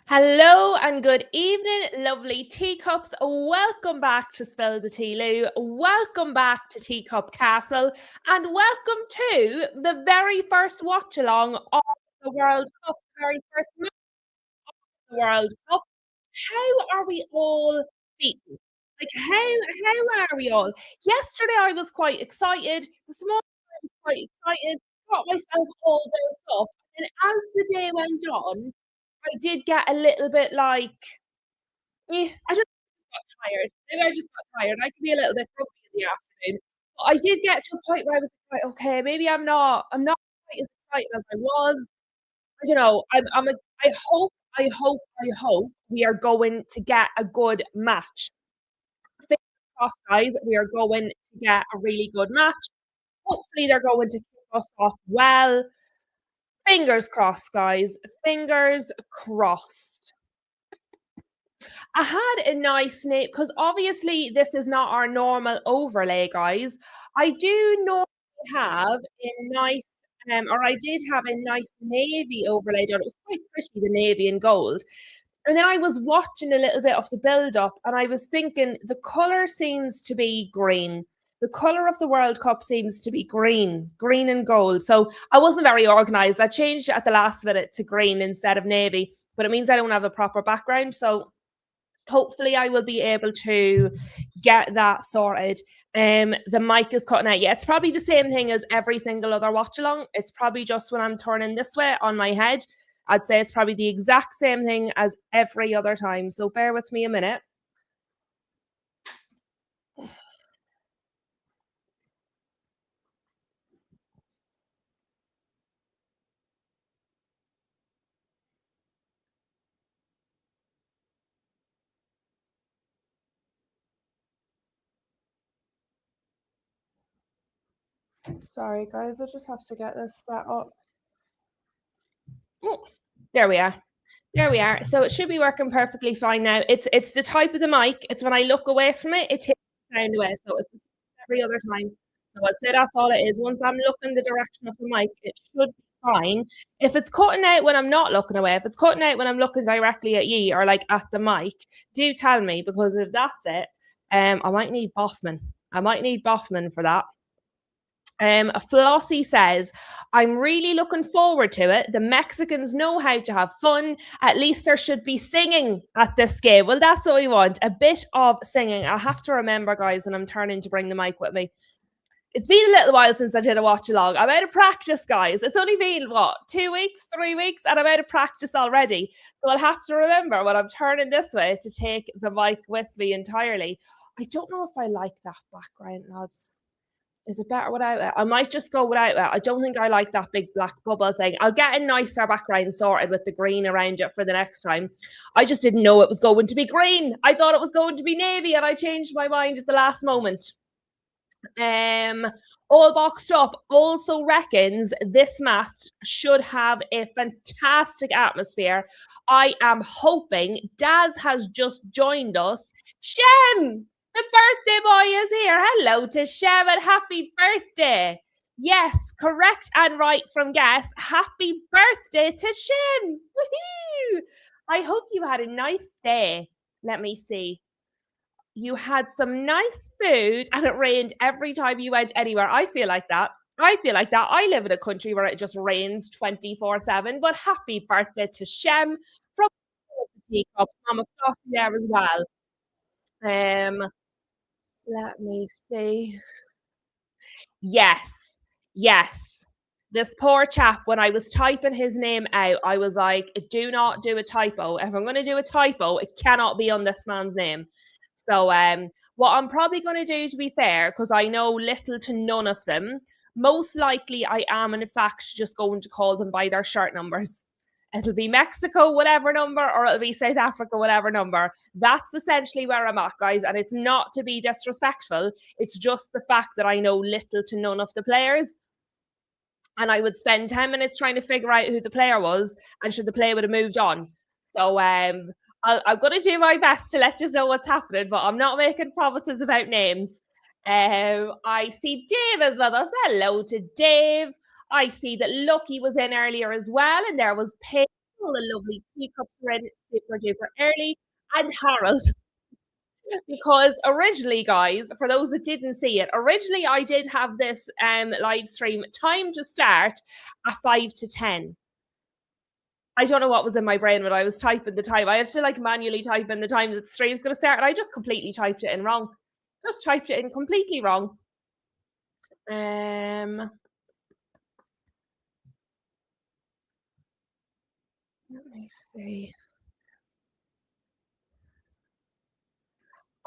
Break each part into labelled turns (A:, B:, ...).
A: Hello and good evening, lovely teacups. Welcome back to Spill the Tea Loo. Welcome back to Teacup Castle, and welcome to the very first watch along of the World Cup, very first match of the World Cup. How are we all feeling? Like how are we all? Yesterday I was quite excited. This morning I was quite excited. Got myself all built up, and as the day went on, I did get a little bit like I just got tired. Maybe I just got tired. I could be a little bit grumpy in the afternoon. But I did get to a point where I was like, "Okay, maybe I'm not quite as excited as I was." I don't know. I hope we are going to get a good match. Fingers crossed, guys, we are going to get a really good match. Hopefully, they're going to kick us off well. Fingers crossed, guys. Fingers crossed. I had a nice name because obviously this is not our normal overlay, guys. I do normally have a nice, or I did have a nice navy overlay done. It was quite pretty, the navy and gold. And then I was watching a little bit of the build up and I was thinking the color seems to be green. The color of the World Cup seems to be green, green and gold. So I wasn't very organized. I changed it at the last minute to green instead of navy, but it means I don't have a proper background. So hopefully I will be able to get that sorted. The mic is cutting out. Yeah, it's probably the same thing as every single other watch along. It's probably just when I'm turning this way on my head. I'd say it's probably the exact same thing as every other time. So bear with me a minute. Sorry, guys. I just have to get this set up. Oh, there we are. There we are. So it should be working perfectly fine now. It's the type of the mic. It's when I look away from it, it takes the sound away. So it's every other time. So I'd say that's all it is. Once I'm looking the direction of the mic, it should be fine. If it's cutting out when I'm not looking away, if it's cutting out when I'm looking directly at ye or like at the mic, do tell me because if that's it, I might need Boffman. I might need Boffman for that. Flossie says, I'm really looking forward to it. The Mexicans know how to have fun. At least there should be singing at this game. Well, that's what we want. A bit of singing. I'll have to remember, guys, when I'm turning to bring the mic with me. It's been a little while since I did a watch along. I'm out of practice, guys. It's only been, 2 weeks, 3 weeks, and I'm out of practice already. So I'll have to remember when I'm turning this way to take the mic with me entirely. I don't know if I like that background, lads. Is it better without it? I might just go without it. I don't think I like that big black bubble thing. I'll get a nicer background sorted with the green around it for the next time. I just didn't know it was going to be green. I thought it was going to be navy, and I changed my mind at the last moment. Um, all boxed up also reckons this match should have a fantastic atmosphere. I am hoping Daz has just joined us. Shem, the birthday boy is here. Hello to Shem and happy birthday. Yes, correct and right from Guess. Happy birthday to Shem. Woohoo! I hope you had a nice day. Let me see. You had some nice food and it rained every time you went anywhere. I feel like that. I feel like that. I live in a country where it just rains 24/7. But happy birthday to Shem from the Teacups. Mama Flossie there as well. Um, let me see. Yes, yes. This poor chap, when I was typing his name out, I was like, do not do a typo. If I'm going to do a typo, it cannot be on this man's name. So, what I'm probably going to do, to be fair, because I know little to none of them, most likely I am, in fact, just going to call them by their shirt numbers. It'll be Mexico, whatever number, or it'll be South Africa, whatever number. That's essentially where I'm at, guys. And it's not to be disrespectful. It's just the fact that I know little to none of the players. And I would spend 10 minutes trying to figure out who the player was and should the player would have moved on. So I'm going to do my best to let you know what's happening, but I'm not making promises about names. I see Dave is with us. Hello to Dave. I see that Lucky was in earlier as well, and there was Pig. all the lovely teacups were in super duper early, and Harold. Because originally, guys, for those that didn't see it, originally I did have this live stream time to start at 5 to 10. I don't know what was in my brain when I was typing the time. I have to like manually type in the time that the stream's going to start, and I just completely typed it in wrong. Just typed it in completely wrong. Let me see.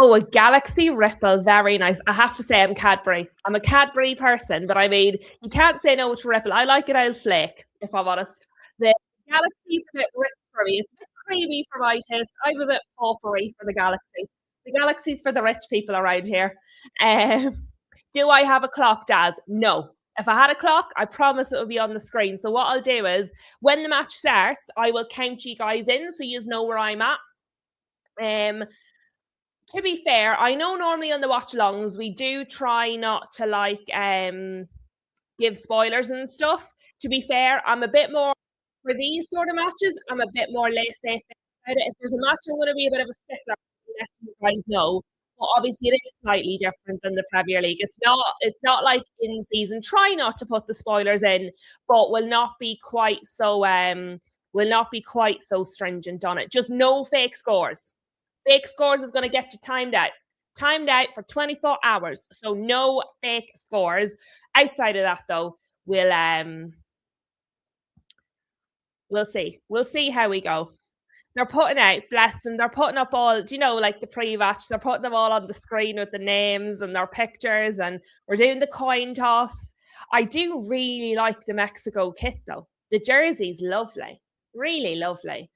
A: Oh, a Galaxy Ripple, very nice. I have to say, I'm Cadbury. I'm a Cadbury person, but I mean, you can't say no to Ripple. I like it out flake, if I'm honest. The Galaxy's a bit rich for me. It's a bit creamy for my taste. I'm a bit paupery for the Galaxy. The Galaxy's for the rich people around here. Do I have a clock, Daz? No. If I had a clock, I promise it would be on the screen. So what I'll do is, when the match starts, I will count you guys in so you know where I'm at. To be fair, I know normally on the watch-alongs we do try not to like give spoilers and stuff. To be fair, I'm a bit more for these sort of matches. I'm a bit more laissez-faire about it. If there's a match, I'm going to be a bit of a stickler. Let you guys know. But obviously, it is slightly different than the Premier League. It's not. It's not like in season. Try not to put the spoilers in, but will not be quite so. Will not be quite so stringent on it. Just no fake scores. Fake scores is going to get you timed out for 24 hours. So no fake scores. Outside of that, though, we'll see. We'll see how we go. They're putting out, bless them, they're putting up all, do you know, like the pre-match, they're putting them all on the screen with the names and their pictures, and we're doing the coin toss. I do really like the Mexico kit, though. The jersey's lovely. Really lovely.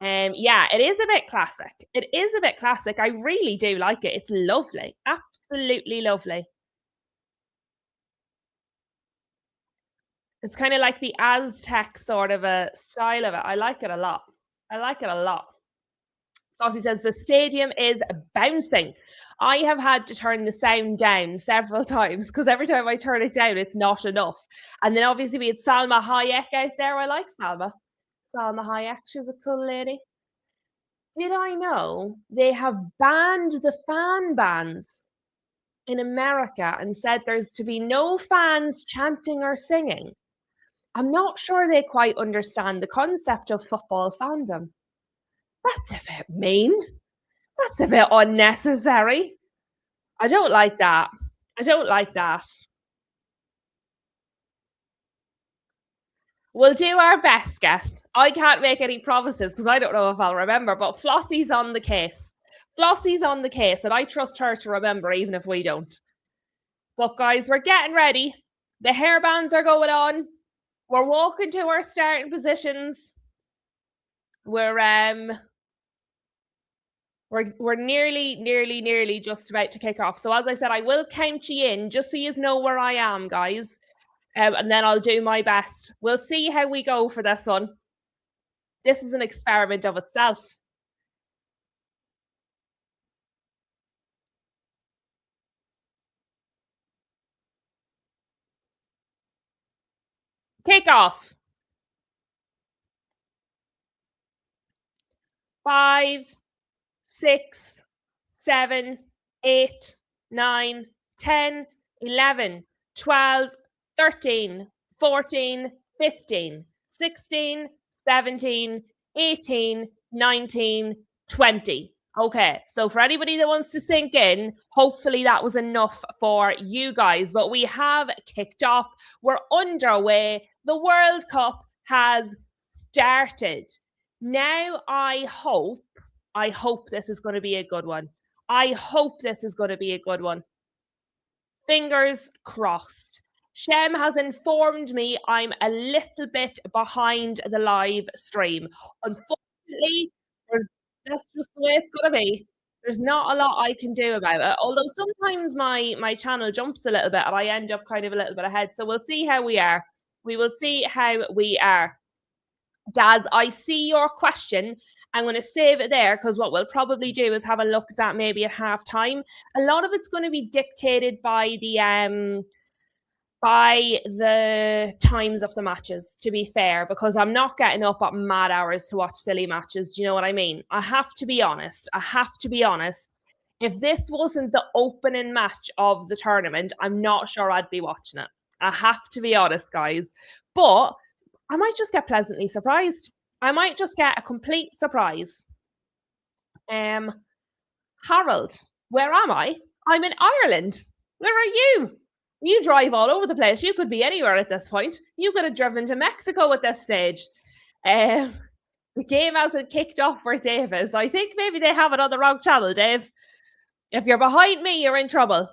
A: Yeah, it is a bit classic. It is a bit classic. I really do like it. It's lovely. Absolutely lovely. It's kind of like the Aztec sort of a style of it. I like it a lot. I like it a lot. Flossie says the stadium is bouncing. I have had to turn the sound down several times because every time I turn it down, it's not enough. And then obviously we had Salma Hayek out there. I like Salma. Salma Hayek, she's a cool lady. Did I know they have banned the fan bans in America and said there's to be no fans chanting or singing? I'm not sure they quite understand the concept of football fandom. That's a bit mean. That's a bit unnecessary. I don't like that. I don't like that. We'll do our best, guess. I can't make any promises because I don't know if I'll remember, but Flossie's on the case. Flossie's on the case, and I trust her to remember even if we don't. But guys, we're getting ready. The hairbands are going on. We're walking to our starting positions. We're nearly just about to kick off. So as I said, I will count you in just so you know where I am, guys. And then I'll do my best. We'll see how we go for this one. This is an experiment of itself. Kick off. 5, 6, 7, 8, 9, 10, 11, 12, 13, 14, 15, 16, 17, 18, 19, 20. Okay, so for anybody that wants to sink in, hopefully that was enough for you guys. But we have kicked off. We're underway. The World Cup has started. Now I hope this is going to be a good one. I hope this is going to be a good one. Fingers crossed. Shem has informed me I'm a little bit behind the live stream. Unfortunately, that's just the way it's going to be. There's not a lot I can do about it. Although sometimes my channel jumps a little bit and I end up kind of a little bit ahead. So we'll see how we are. We will see how we are. Daz, I see your question. I'm going to save it there because what we'll probably do is have a look at that maybe at half time. A lot of it's going to be dictated by the by the times of the matches, to be fair, because I'm not getting up at mad hours to watch silly matches. Do you know what I mean? I have to be honest. I have to be honest. If this wasn't the opening match of the tournament, I'm not sure I'd be watching it. I have to be honest, guys. But I might just get pleasantly surprised. I might just get a complete surprise. Um, Harold, where am I? I'm in Ireland. Where are you? You drive all over the place. You could be anywhere at this point. You could have driven to Mexico at this stage. Um, the game hasn't kicked off for Davis. I think maybe they have it on the wrong channel, Dave. If you're behind me, you're in trouble.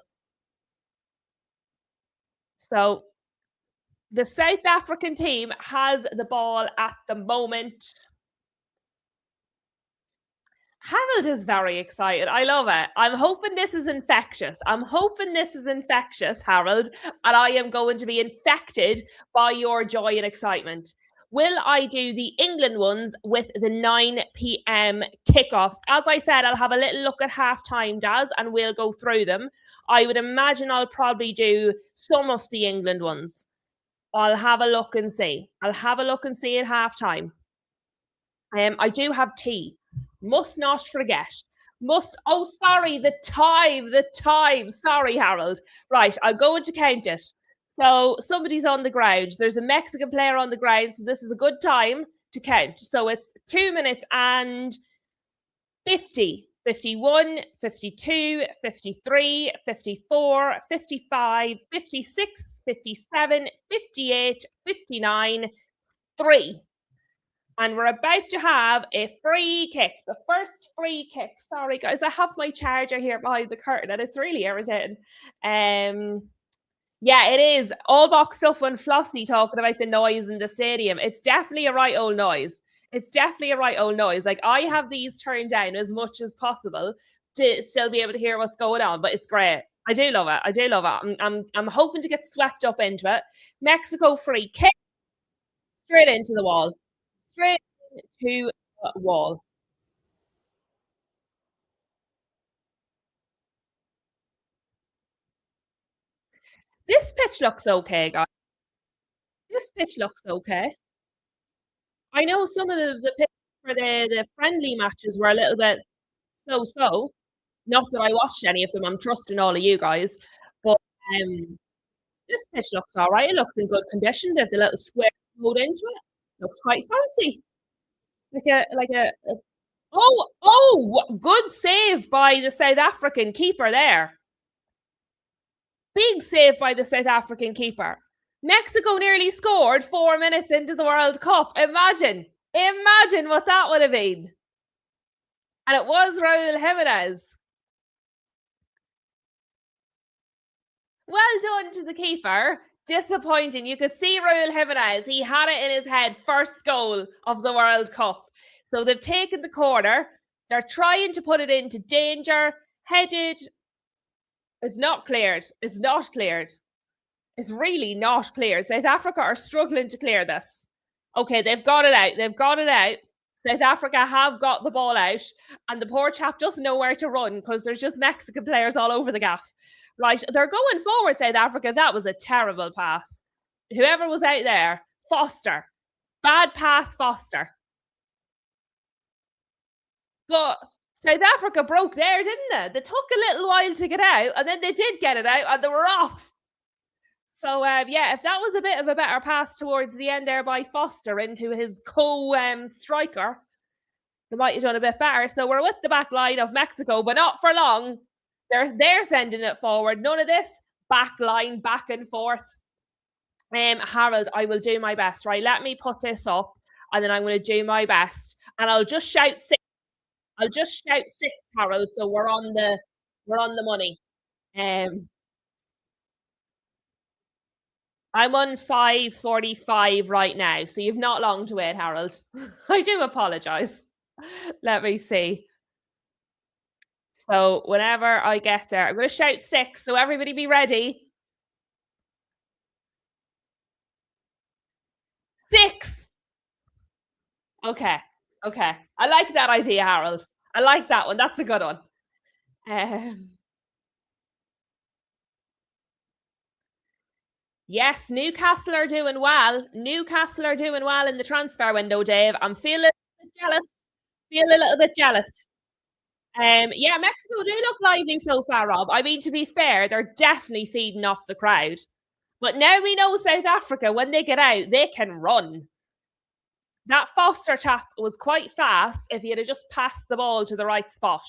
A: So the South African team has the ball at the moment. Harold is very excited. I love it. I'm hoping this is infectious. I'm hoping this is infectious, Harold, and I am going to be infected by your joy and excitement. Will I do the England ones with the 9 p.m. kickoffs? As I said, I'll have a little look at halftime, Daz, and we'll go through them. I would imagine I'll probably do some of the England ones. I'll have a look and see. I'll have a look and see at halftime. I do have tea. Must not forget. Oh, sorry, the time. Sorry, Harold. Right, I'll go into count it. So somebody's on the ground. There's a Mexican player on the ground, so this is a good time to count. So it's 2 minutes and 50, 51, 52, 53, 54, 55, 56, 57, 58, 59, 3. And we're about to have a free kick. The first free kick. Sorry, guys. I have my charger here behind the curtain and it's really irritating. Yeah, it is. All boxed up when Flossie talking about the noise in the stadium. It's definitely a right old noise. It's definitely a right old noise. Like, I have these turned down as much as possible to still be able to hear what's going on, but it's great. I do love it. I do love it. I'm hoping to get swept up into it. Mexico free kick straight into the wall. Straight into the wall. This pitch looks okay, guys. This pitch looks okay. I know some of the pitch for the friendly matches were a little bit so. Not that I watched any of them. I'm trusting all of you guys. But this pitch looks all right. It looks in good condition. There's the little square mode into it. Looks quite fancy. Good save by the South African keeper there. Big save by the South African keeper. Mexico nearly scored 4 minutes into the World Cup. Imagine what that would have been. And it was Raul Jimenez. Well done to the keeper. Disappointing. You could see Raul Jimenez. He had it in his head. First goal of the World Cup. So they've taken the corner. They're trying to put it into danger. Headed. It's not cleared. It's not cleared. It's really not cleared. South Africa are struggling to clear this. Okay, they've got it out. They've got it out. South Africa have got the ball out, and the poor chap doesn't know where to run because there's just Mexican players all over the gaff. Right, they're going forward, South Africa. That was a terrible pass. Whoever was out there, Foster. Bad pass, Foster. But South Africa broke there, didn't they? They took a little while to get out, and then they did get it out, and they were off. So, yeah, if that was a bit of a better pass towards the end there by Foster into his co-striker, they might have done a bit better. So we're with the back line of Mexico, but not for long. They're sending it forward. None of this back line, back and forth. Harold, I will do my best, right? Let me put this up, and then I'm going to do my best. And I'll just shout 6. I'll just shout 6, Harold, so we're on the money. I'm on 5:45 right now, so you've not long to wait, Harold. I do apologise. Let me see. So whenever I get there, I'm going to shout 6, so everybody be ready. 6! Okay. I like that idea, Harold. I like that one. That's a good one. Yes, Newcastle are doing well. Newcastle are doing well in the transfer window, Dave. I'm feeling a bit jealous. Feel a little bit jealous. Yeah, Mexico do look lively so far, Rob. I mean, to be fair, they're definitely feeding off the crowd. But now we know South Africa, when they get out, they can run. That Foster chap was quite fast if he had just passed the ball to the right spot.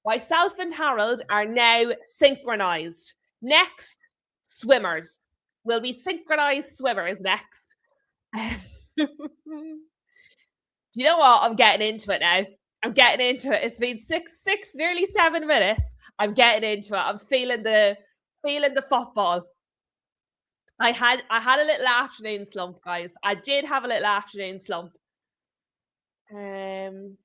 A: Myself and Harold are now synchronized. Next, swimmers. We'll be synchronized swimmers next. Do you know what? I'm getting into it now. I'm getting into it. It's been nearly 7 minutes. I'm getting into it. I'm feeling the football. I had a little afternoon slump, guys. I did have a little afternoon slump. Um,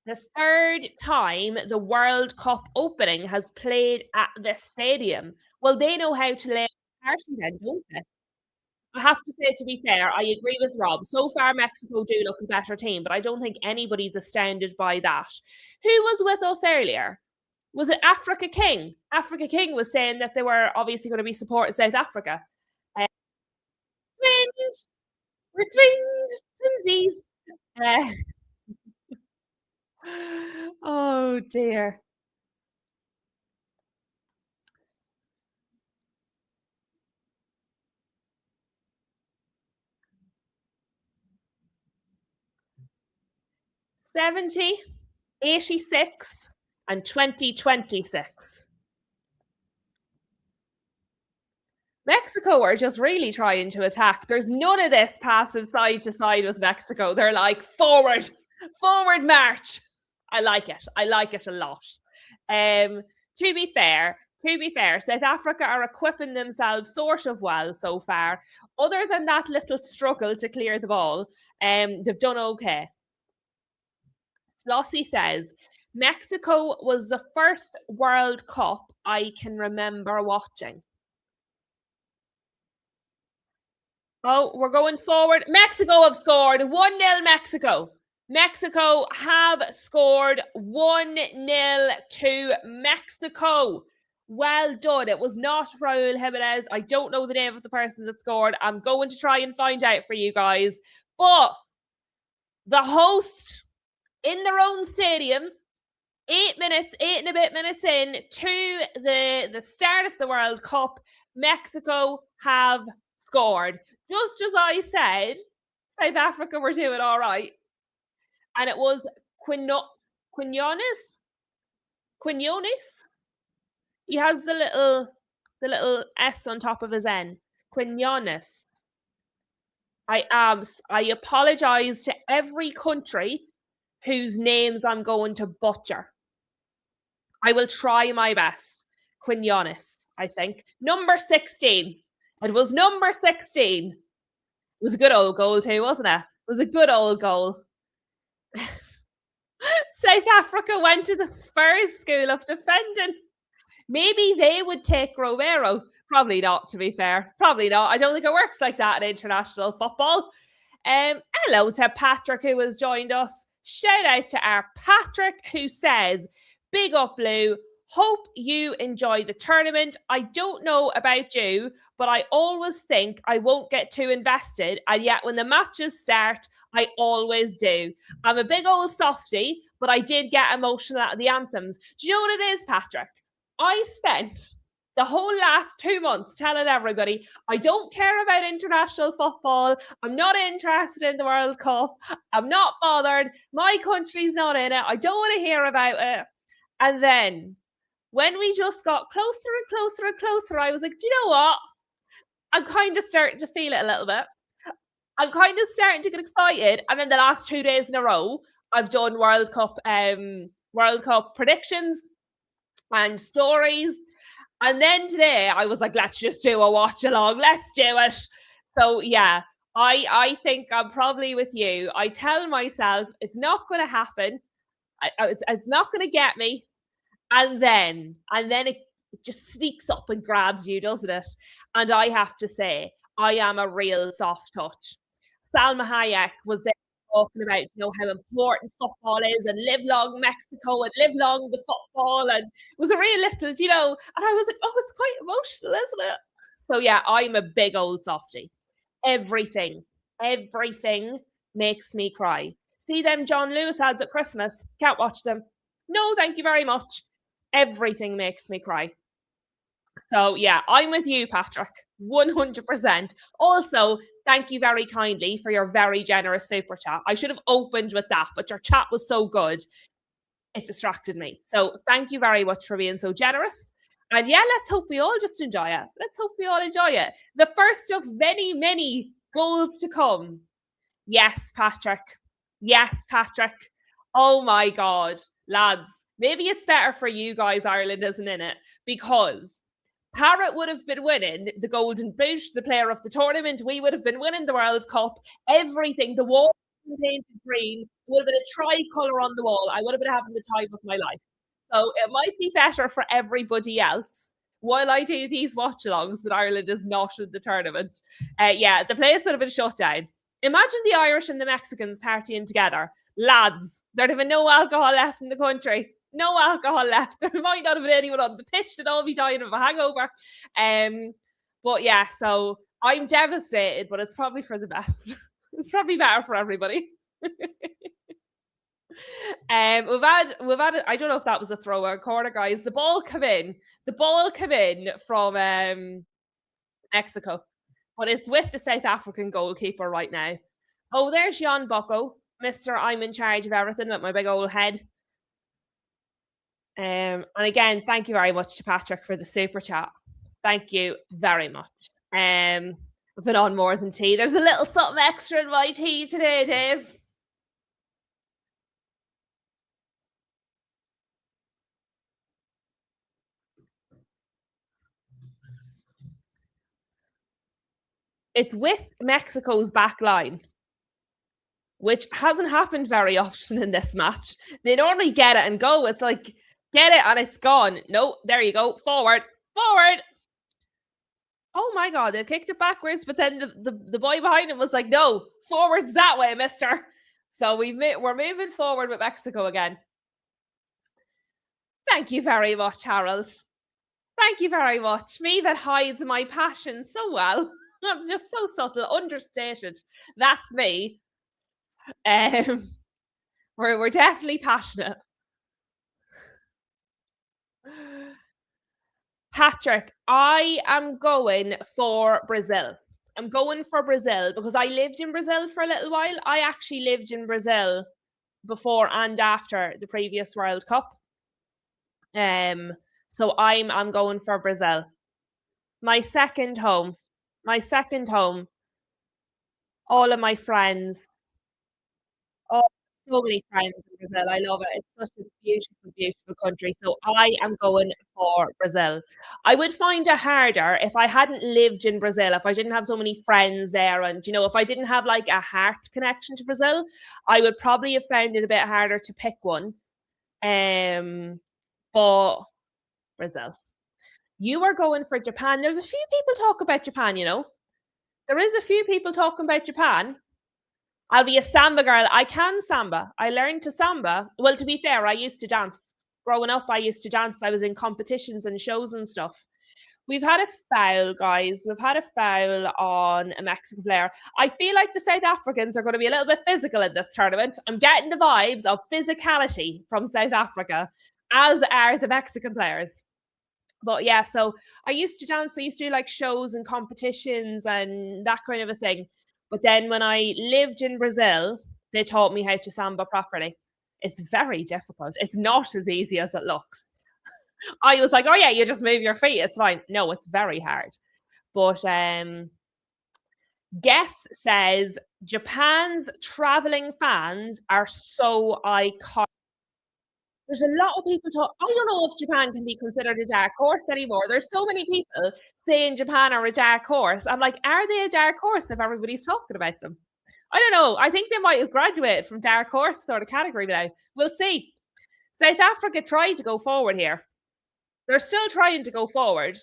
A: the third time the World Cup opening has played at this stadium. Well, they know how to lay a party then, don't they? I have to say, to be fair, I agree with Rob. So far, Mexico do look a better team, but I don't think anybody's astounded by that. Who was with us earlier? Was it Africa King? Africa King was saying that they were obviously going to be supporting South Africa. Uh, twins, we're twinsies. Uh, oh dear. 70, 86, and 2026. Mexico are just really trying to attack. There's none of this passing side to side with Mexico. They're like, forward, forward march. I like it. I like it a lot. Um, to be fair, South Africa are equipping themselves sort of well so far. Other than that little struggle to clear the ball, they've done okay. Flossie says, Mexico was the first World Cup I can remember watching. Oh, we're going forward. Mexico have scored 1-0 Mexico. Mexico have scored 1-0 to Mexico. Well done. It was not Raul Jimenez. I don't know the name of the person that scored. I'm going to try and find out for you guys. But the host in their own stadium, 8 and a bit minutes in to the start of the World Cup, Mexico have scored. Just as I said, South Africa were doing all right. And it was Quinones. Quinones. He has the little S on top of his N. Quinones. I apologize to every country whose names I'm going to butcher. I will try my best. Quinones, I think. Number 16. It was number 16. It was a good old goal too, wasn't it? It was a good old goal. South Africa went to the Spurs school of defending. Maybe they would take Romero. Probably not, to be fair. Probably not. I don't think it works like that in international football. Hello to Patrick, who has joined us. Shout out to our Patrick, who says, Big up, Blue. Hope you enjoy the tournament. I don't know about you, but I always think I won't get too invested. And yet when the matches start, I always do. I'm a big old softie, but I did get emotional at the anthems. Do you know what it is, Patrick? I spent the whole last 2 months telling everybody, I don't care about international football. I'm not interested in the World Cup. I'm not bothered. My country's not in it. I don't want to hear about it. And then when we just got closer and closer and closer, I was like, do you know what? I'm kind of starting to feel it a little bit. I'm kind of starting to get excited. And then the last 2 days in a row, I've done World Cup predictions and stories. And then today I was like, let's just do a watch along. Let's do it. So yeah, I think I'm probably with you. I tell myself it's not going to happen. It's not going to get me. And then it just sneaks up and grabs you, doesn't it? And I have to say, I am a real soft touch. Salma Hayek was there talking about, how important football is and live long Mexico and live long the football. And it was a real little, and I was like, oh, it's quite emotional, isn't it? So yeah, I'm a big old softie. Everything, everything makes me cry. See them John Lewis ads at Christmas? Can't watch them. No, thank you very much. Everything makes me cry. So yeah, I'm with you, Patrick. 100%. Also, thank you very kindly for your very generous super chat. I should have opened with that, but your chat was so good, it distracted me. So thank you very much for being so generous. And yeah, let's hope we all just enjoy it. Let's hope we all enjoy it. The first of many, many goals to come. Yes, Patrick. Yes, Patrick. Oh my God, lads. Maybe it's better for you guys, Ireland isn't in it, because Parrott would have been winning the Golden Boot, the player of the tournament. We would have been winning the World Cup. Everything. The wall painted green. Would have been a tricolour on the wall. I would have been having the time of my life. So it might be better for everybody else while I do these watch-alongs that Ireland is not in the tournament. Yeah, the place would have been shut down. Imagine the Irish and the Mexicans partying together. Lads, there'd have been no alcohol left in the country. No alcohol left. There might not have been anyone on the pitch. They'd all be dying of a hangover. But yeah, so I'm devastated, but it's probably for the best. It's probably better for everybody. we've had I don't know if that was a throw or a corner, guys. The ball came in from Mexico, but it's with the South African goalkeeper right now. Oh, there's Jan Bocco, Mr. I'm in charge of everything with my big old head. And again, thank you very much to Patrick for the super chat. Thank you very much. I've been on more than tea. There's a little something extra in my tea today, Dave. It's with Mexico's back line, which hasn't happened very often in this match. They normally get it and go. It's like, get it and it's gone. No, there you go. Forward. Oh my God, they kicked it backwards, but then the boy behind him was like, no, forwards that way, mister. So we're moving forward with Mexico again. Thank you very much, Harold. Thank you very much. Me that hides my passion so well. I'm just so subtle, understated. That's me. We're definitely passionate. Patrick, I am going for Brazil. I'm going for Brazil because I lived in Brazil for a little while. I actually lived in Brazil before and after the previous World Cup. So I'm going for Brazil. My second home. All of my friends. Oh, so many friends in Brazil. I love it. It's such a beautiful, beautiful country. So I am going for Brazil. I would find it harder if I hadn't lived in Brazil, if I didn't have so many friends there, and if I didn't have like a heart connection to Brazil, I would probably have found it a bit harder to pick one. But Brazil. You are going for Japan. There's a few people talk about Japan, There is a few people talking about Japan. I'll be a samba girl. I can samba. I learned to samba. Well, to be fair, I used to dance. Growing up, I used to dance. I was in competitions and shows and stuff. We've had a foul, guys. We've had a foul on a Mexican player. I feel like the South Africans are going to be a little bit physical in this tournament. I'm getting the vibes of physicality from South Africa, as are the Mexican players. But yeah, so I used to dance. I used to do like shows and competitions and that kind of a thing. But then when I lived in Brazil, they taught me how to samba properly. It's very difficult. It's not as easy as it looks. I was like, oh yeah, you just move your feet. It's fine. No, it's very hard. But Guess says Japan's traveling fans are so iconic. There's a lot of people talk. I don't know if Japan can be considered a dark horse anymore. There's so many people saying Japan are a dark horse. I'm like, are they a dark horse if everybody's talking about them? I don't know. I think they might have graduated from dark horse sort of category now. We'll see. South Africa tried to go forward here. They're still trying to go forward.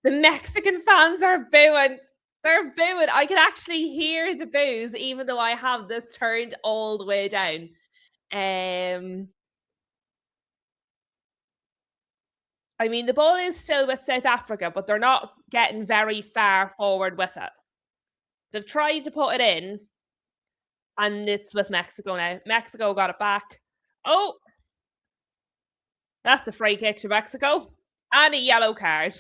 A: The Mexican fans are booing. They're booing. I can actually hear the boos, even though I have this turned all the way down. Um, I mean, the ball is still with South Africa, but they're not getting very far forward with it. They've tried to put it in, and it's with Mexico now. Mexico got it back. Oh, that's a free kick to Mexico and a yellow card.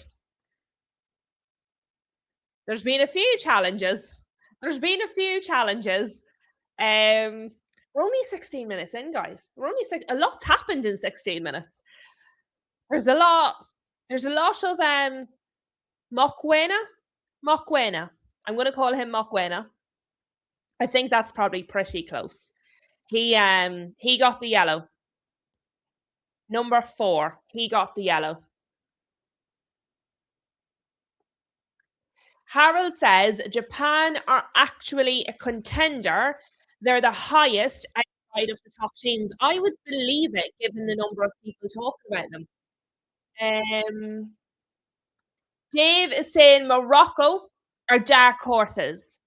A: There's been a few challenges. There's been a few challenges. We're only 16 minutes in, guys. We're only a lot's happened in 16 minutes. There's a lot. There's a lot of Mokwena. Mokwena. I'm going to call him Mokwena. I think that's probably pretty close. He got the yellow. Number 4. He got the yellow. Harold says Japan are actually a contender. They're the highest outside of the top teams. I would believe it, given the number of people talking about them. Dave is saying Morocco are dark horses.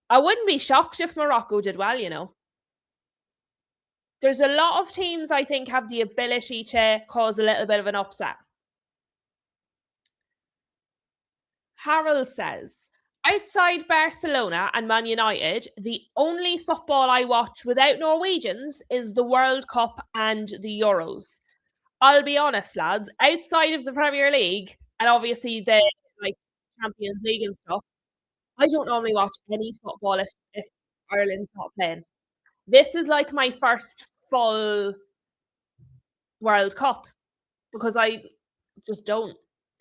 A: I wouldn't be shocked if Morocco did well, you know. There's a lot of teams I think have the ability to cause a little bit of an upset. Harold says, outside Barcelona and Man United, the only football I watch without Norwegians is the World Cup and the Euros. I'll be honest, lads, outside of the Premier League and obviously the like Champions League and stuff, I don't normally watch any football if Ireland's not playing. This is like my first full World Cup because I just don't.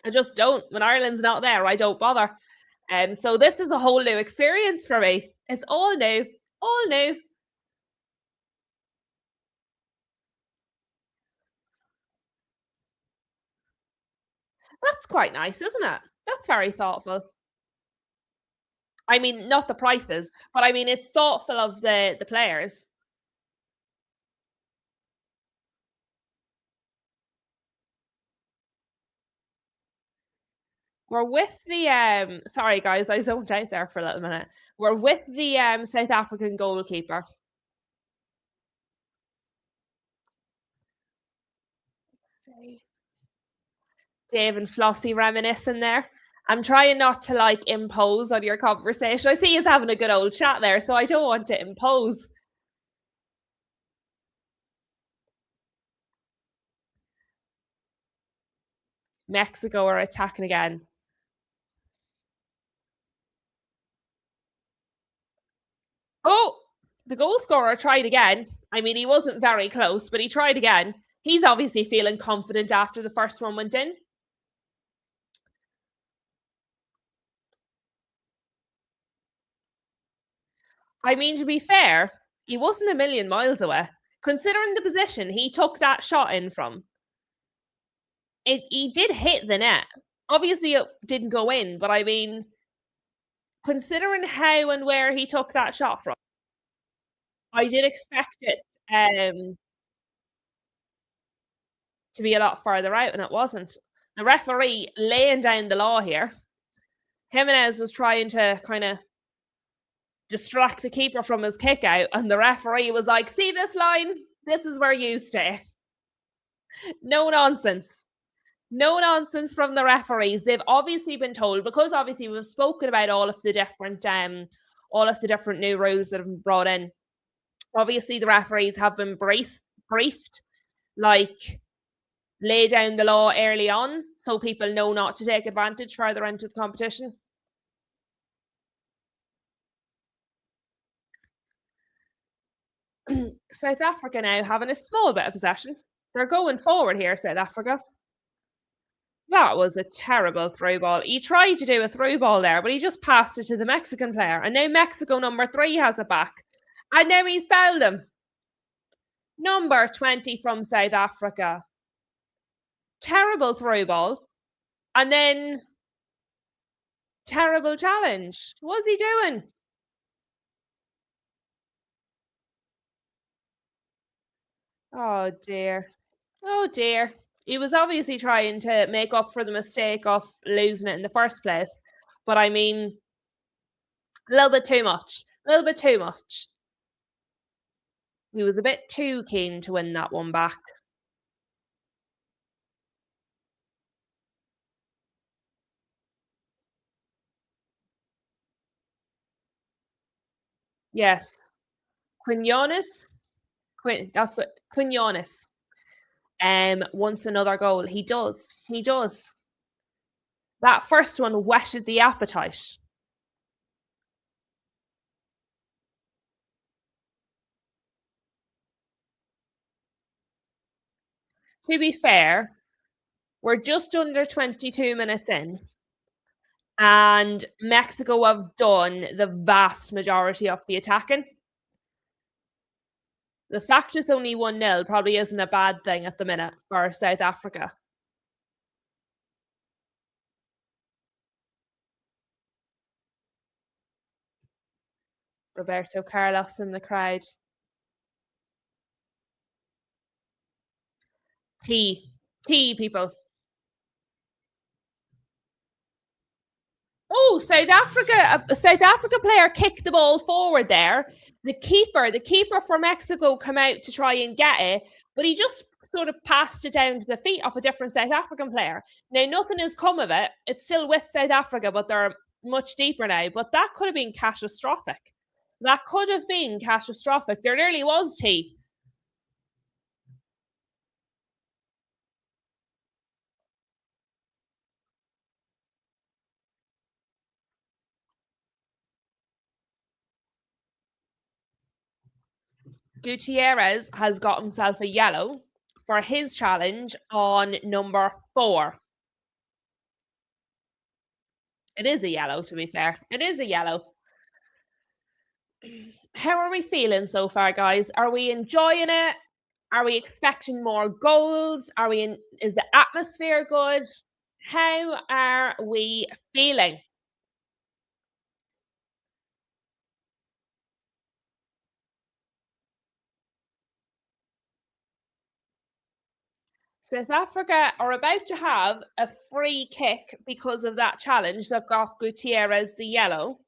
A: I just don't. When Ireland's not there, I don't bother. So this is a whole new experience for me. It's all new. All new. That's quite nice, isn't it? That's very thoughtful. I mean, not the prices, but I mean it's thoughtful of the players. We're with the sorry guys, I zoned out there for a little minute. We're with the South African goalkeeper. Dave and Flossie reminiscing there. I'm trying not to like impose on your conversation. I see he's having a good old chat there, so I don't want to impose. Mexico are attacking again. Oh, the goal scorer tried again. I mean, he wasn't very close, but he tried again. He's obviously feeling confident after the first one went in. I mean, to be fair, he wasn't a million miles away. Considering the position he took that shot in from, he did hit the net. Obviously, it didn't go in, but I mean, considering how and where he took that shot from, I did expect it to be a lot further out, and it wasn't. The referee laying down the law here. Jimenez was trying to kind of distract the keeper from his kick out, and the referee was like, see this line? This is where you stay. No nonsense. No nonsense from the referees. They've obviously been told, because obviously we've spoken about all of the different new rules that have been brought in. Obviously, the referees have been briefed, like lay down the law early on so people know not to take advantage further into the competition. South Africa now having a small bit of possession. They're going forward here, South Africa. That was a terrible through ball. He tried to do a through ball there, but he just passed it to the Mexican player. And now Mexico number 3 has it back. And now he's fouled him. Number 20 from South Africa. Terrible through ball. And then terrible challenge. What's he doing? Oh dear. Oh dear. He was obviously trying to make up for the mistake of losing it in the first place. But I mean, a little bit too much. A little bit too much. He was a bit too keen to win that one back. Yes. Quinones? That's what Quinones. Wants another goal. He does. He does. That first one whetted the appetite. To be fair, we're just under 22 minutes in, and Mexico have done the vast majority of the attacking. The fact it's only 1-0 probably isn't a bad thing at the minute for South Africa. Roberto Carlos in the crowd. Tea. Tea, people. Oh, South Africa player kicked the ball forward there. The keeper for Mexico come out to try and get it, but he just sort of passed it down to the feet of a different South African player. Now, nothing has come of it. It's still with South Africa, but they're much deeper now. But that could have been catastrophic. That could have been catastrophic. There nearly was tea. Gutierrez has got himself a yellow for his challenge on number 4. It is a yellow, to be fair. It is a yellow. How are we feeling so far, guys? Are we enjoying it? Are we expecting more goals? Is the atmosphere good? How are we feeling? South Africa are about to have a free kick because of that challenge that got Gutierrez the yellow.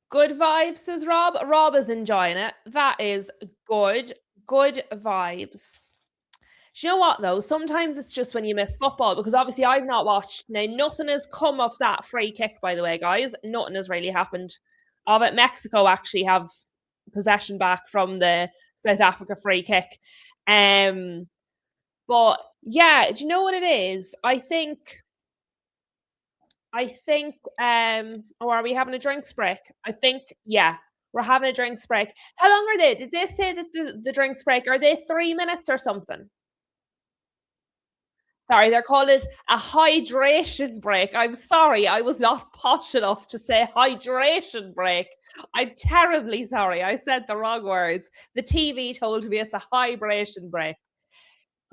A: Good vibes, says Rob. Rob is enjoying it. That is good. Good vibes. Do you know what though? Sometimes it's just when you miss football because obviously I've not watched. Now nothing has come of that free kick, by the way, guys. Nothing has really happened. Of it, Mexico actually have possession back from the South Africa free kick. Um, but yeah, do you know what it is? or are we having a drinks break? I think, yeah, we're having a drinks break. How long are they? Did they say that the drinks break, are they 3 minutes or something? Sorry, they're called it a hydration break. I'm sorry, I was not posh enough to say hydration break. I'm terribly sorry. I said the wrong words. The TV told me it's a hydration break.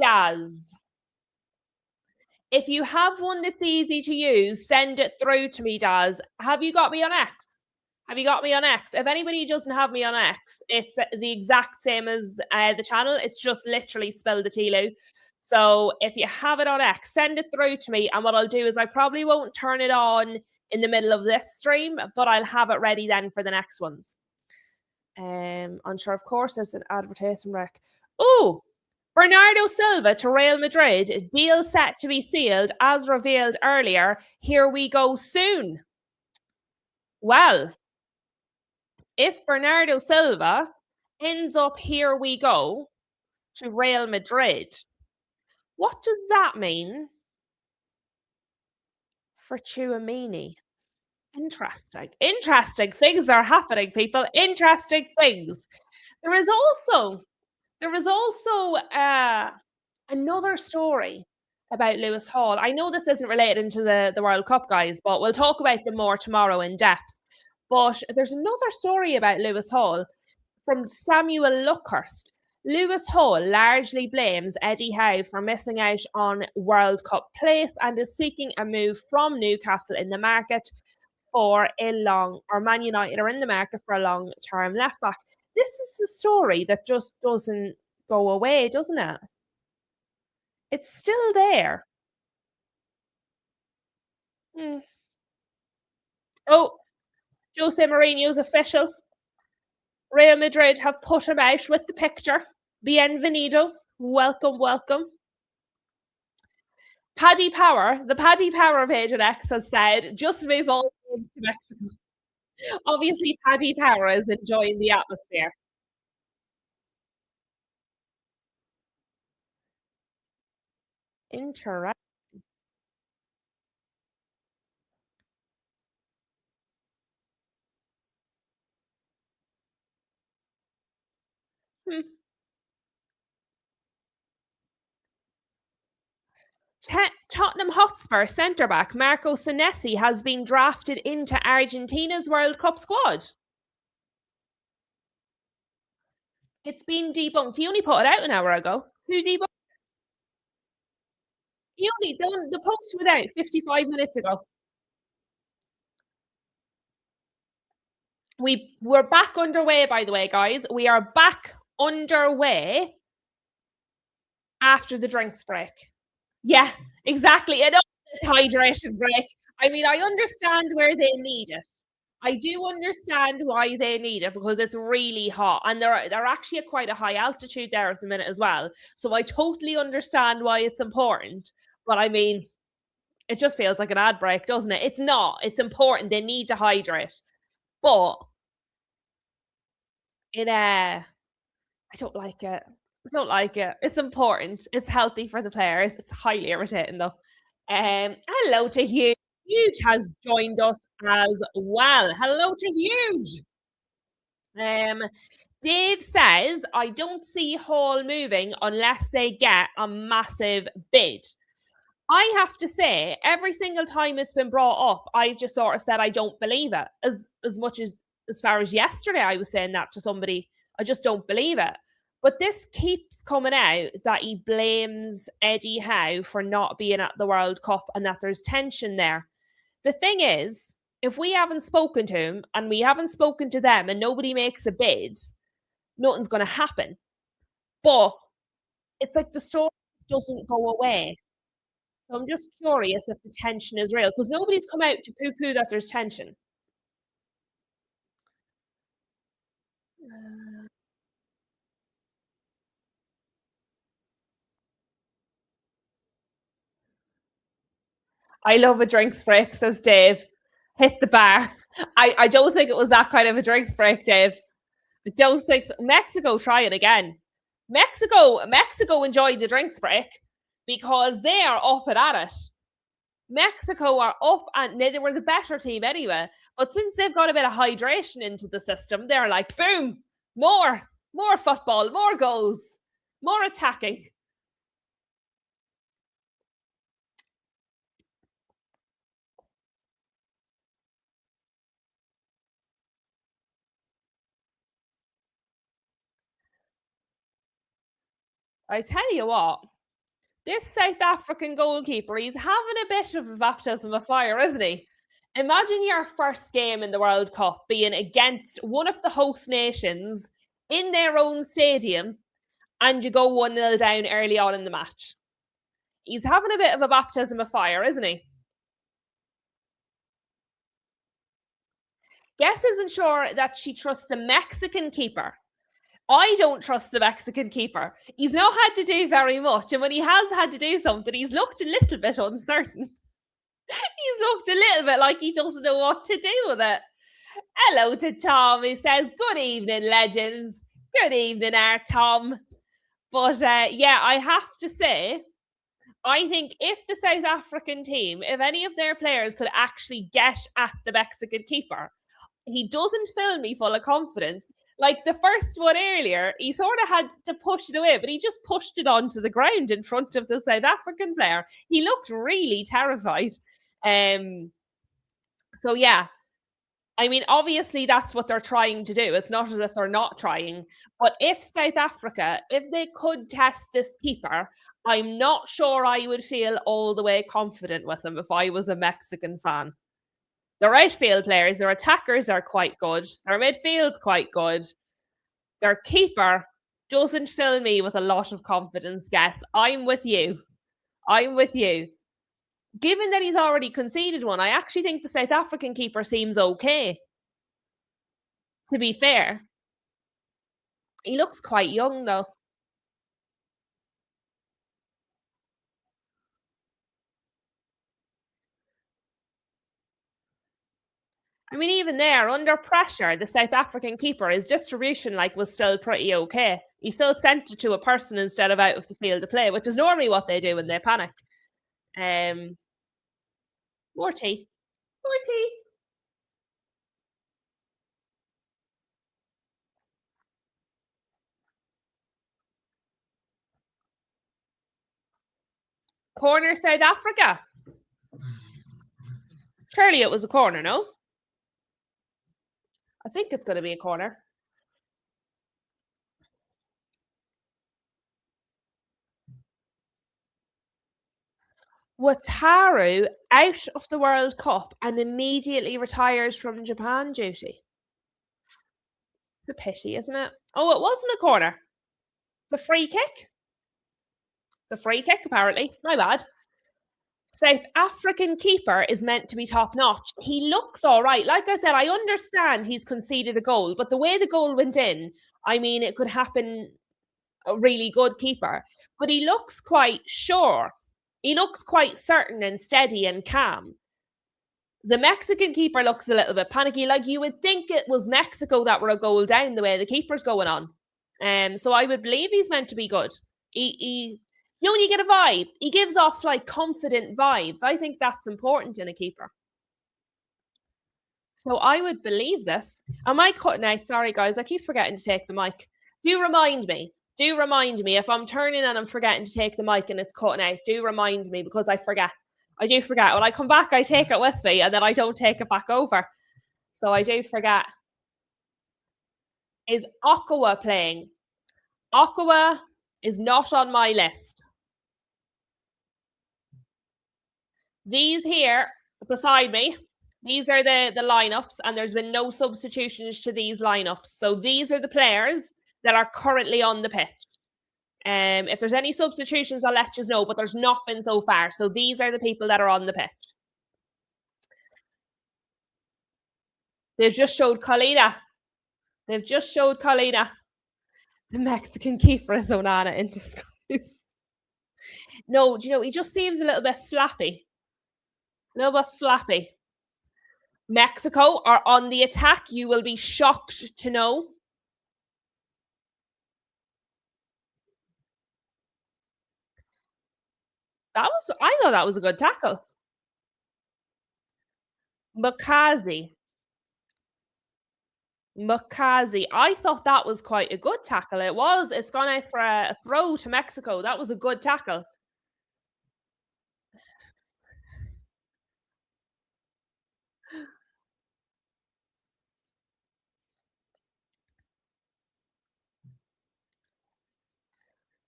A: Daz, if you have one that's easy to use, send it through to me, Daz. Have you got me on X? Have you got me on X? If anybody doesn't have me on X, it's the exact same as the channel. It's just literally spell the Tilu. So if you have it on X, send it through to me. And what I'll do is I probably won't turn it on in the middle of this stream, but I'll have it ready then for the next ones. Unsure, of course, there's an advertisement rec. Oh, Bernardo Silva to Real Madrid. Deal set to be sealed as revealed earlier. Here we go soon. Well, if Bernardo Silva ends up here we go to Real Madrid, what does that mean for Chouamini? Interesting. Interesting things are happening, people. Interesting things. There is also another story about Lewis Hall. I know this isn't related into the World Cup, guys, but we'll talk about them more tomorrow in depth. But there's another story about Lewis Hall from Samuel Luckhurst. Lewis Hall largely blames Eddie Howe for missing out on World Cup place and is seeking a move from Newcastle in the market for a long or Man United are in the market for a long-term left back. This is the story that just doesn't go away, doesn't it? It's still there. Mm. Oh, Jose Mourinho's official. Real Madrid have put him out with the picture. Bienvenido. Welcome, welcome. Paddy Power, the Paddy Power page at X has said, just move all games to Mexico. Obviously, Paddy Power is enjoying the atmosphere. Interesting. Tottenham Hotspur centre back Marco Senesi has been drafted into Argentina's World Cup squad. It's been debunked. He only put it out an hour ago. Who debunked? The post was out 55 minutes ago. We're back underway, by the way, guys. We are back underway after the drinks break. Yeah, exactly. I know this hydration break. I mean, I understand where they need it. I do understand why they need it because it's really hot, and they're actually at quite a high altitude there at the minute as well. So I totally understand why it's important. But I mean, it just feels like an ad break, doesn't it? It's not. It's important. They need to hydrate. But I don't like it. I don't like it. It's important. It's healthy for the players. It's highly irritating though. Hello to Huge. Huge has joined us as well. Hello to Huge. Um, Dave says, I don't see Hall moving unless they get a massive bid. I have to say, every single time it's been brought up, I've just sort of said I don't believe it. As much as far as yesterday, I was saying that to somebody. I just don't believe it. But this keeps coming out that he blames Eddie Howe for not being at the World Cup and that there's tension there. The thing is, if we haven't spoken to him and we haven't spoken to them and nobody makes a bid, nothing's going to happen. But it's like the story doesn't go away. So I'm just curious if the tension is real because nobody's come out to poo poo that there's tension. I love a drinks break, says Dave. Hit the bar. I don't think it was that kind of a drinks break, Dave. I don't think so. Mexico, try it again. Mexico enjoyed the drinks break because they are up and at it. Mexico are up and they were the better team anyway. But since they've got a bit of hydration into the system, they're like, boom, more football, more goals, more attacking. I tell you what, this South African goalkeeper, he's having a bit of a baptism of fire, isn't he? Imagine your first game in the World Cup being against one of the host nations in their own stadium and you go 1-0 down early on in the match. He's having a bit of a baptism of fire, isn't he? Guess isn't sure that she trusts the Mexican keeper. I don't trust the Mexican keeper. He's not had to do very much. And when he has had to do something, he's looked a little bit uncertain. He's looked a little bit like he doesn't know what to do with it. Hello to Tom, who says, good evening, legends. Good evening, our Tom. But yeah, I have to say, I think if the South African team, if any of their players could actually get at the Mexican keeper, he doesn't fill me full of confidence. Like the first one earlier, he sort of had to push it away, but he just pushed it onto the ground in front of the South African player. He looked really terrified. So yeah, I mean, obviously that's what they're trying to do. It's not as if they're not trying. But if South Africa, if they could test this keeper, I'm not sure I would feel all the way confident with him if I was a Mexican fan. Their outfield players, their attackers are quite good. Their midfield's quite good. Their keeper doesn't fill me with a lot of confidence, guess. I'm with you. I'm with you. Given that he's already conceded one, I actually think the South African keeper seems okay, to be fair. He looks quite young, though. I mean, even there, under pressure, the South African keeper, his distribution was still pretty okay. He still sent it to a person instead of out of the field to play, which is normally what they do when they panic. More tea. More tea. Corner South Africa. Surely it was a corner, no? I think it's going to be a corner. Wataru out of the World Cup and immediately retires from Japan duty. It's a pity, isn't it? Oh, it wasn't a corner. It's a free kick. The free kick, apparently. My bad. South African keeper is meant to be top notch. He looks all right. Like I said, I understand he's conceded a goal, but the way the goal went in, I mean, it could happen a really good keeper. But he looks quite sure. He looks quite certain and steady and calm. The Mexican keeper looks a little bit panicky. Like you would think it was Mexico that were a goal down the way the keeper's going on. So I would believe he's meant to be good. He you know, when you get a vibe, he gives off confident vibes. I think that's important in a keeper. So I would believe this. Am I cutting out? Sorry, guys, I keep forgetting to take the mic. Do remind me. Do remind me if I'm turning and I'm forgetting to take the mic and it's cutting out. Do remind me because I forget. I do forget. When I come back, I take it with me and then I don't take it back over. So I do forget. Is Okawa playing? Okawa is not on my list. These here beside me, these are the lineups, and there's been no substitutions to these lineups. So these are the players that are currently on the pitch. If there's any substitutions, I'll let you know, but there's not been so far. So these are the people that are on the pitch. They've just showed Kalina. They've just showed Kalina. The Mexican keeper is Onana in disguise. No, do you know, he just seems a little bit flappy. A little bit flappy. Mexico are on the attack. You will be shocked to know. I thought that was a good tackle. Makazi. I thought that was quite a good tackle. It was. It's gone out for a throw to Mexico. That was a good tackle.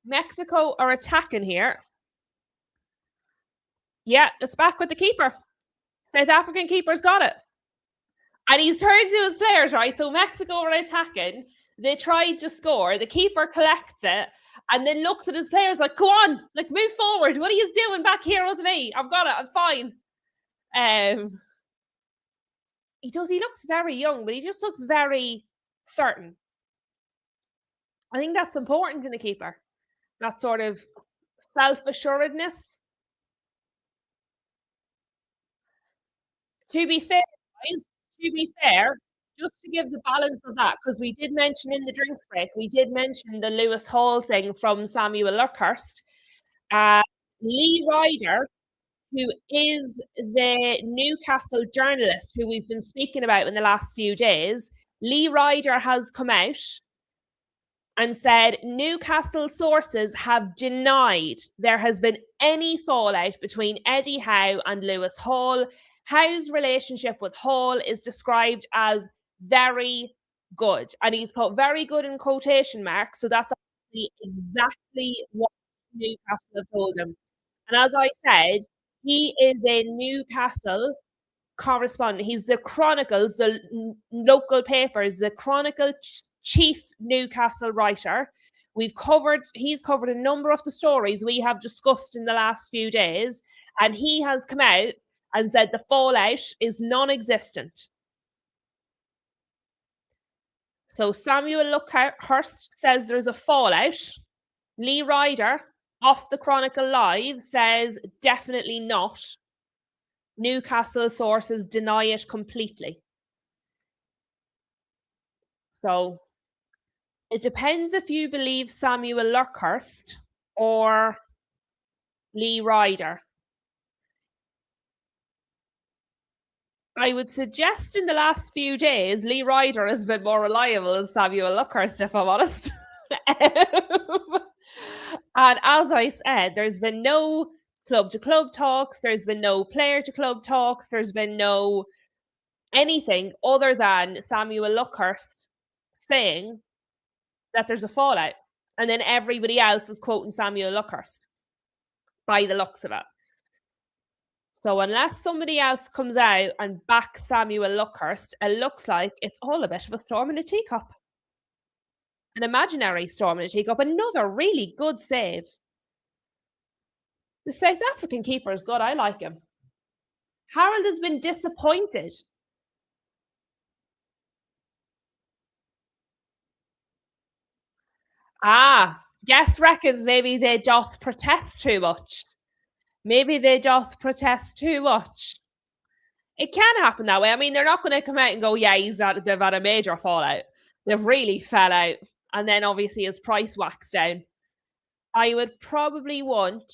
A: Mexico are attacking here. Yeah, it's back with the keeper. South African keeper's got it. And he's turned to his players, right? So Mexico are attacking. They tried to score. The keeper collects it and then looks at his players like, go on, move forward. What are you doing back here with me? I've got it. I'm fine. He looks very young, but he just looks very certain. I think that's important in a keeper. That sort of self-assuredness. To be fair, guys, just to give the balance of that, because we did mention in the drinks break, we did mention the Lewis Hall thing from Samuel Luckhurst. Lee Ryder, who is the Newcastle journalist who we've been speaking about in the last few days, Lee Ryder has come out and said Newcastle sources have denied there has been any fallout between Eddie Howe and Lewis Hall. Howe's relationship with Hall is described as very good. And he's put very good in quotation marks. So that's exactly what Newcastle have told him. And as I said, he is in Newcastle correspondent. He's the Chronicles, the local papers, the Chronicle chief Newcastle writer. He's covered a number of the stories we have discussed in the last few days, and he has come out and said the fallout is non-existent. So Samuel Luckhurst says there's a fallout. Lee Ryder, off the Chronicle Live, says definitely not. Newcastle sources deny it completely. So it depends if you believe Samuel Luckhurst or Lee Ryder. I would suggest in the last few days, Lee Ryder has been more reliable than Samuel Luckhurst, if I'm honest. And as I said, there's been no club-to-club talks, there's been no player-to-club talks, there's been no anything other than Samuel Luckhurst saying that there's a fallout. And then everybody else is quoting Samuel Luckhurst by the looks of it. So unless somebody else comes out and backs Samuel Luckhurst, it looks like it's all a bit of a storm in a teacup. An imaginary storm in a teacup. Another really good save. The South African keeper is good. I like him. Harold has been disappointed. Guess reckons maybe they doth protest too much. Maybe they doth protest too much. It can happen that way. I mean, they're not going to come out and go, yeah, they've had a major fallout. They've really fell out. And then obviously his price whacks down. I would probably want,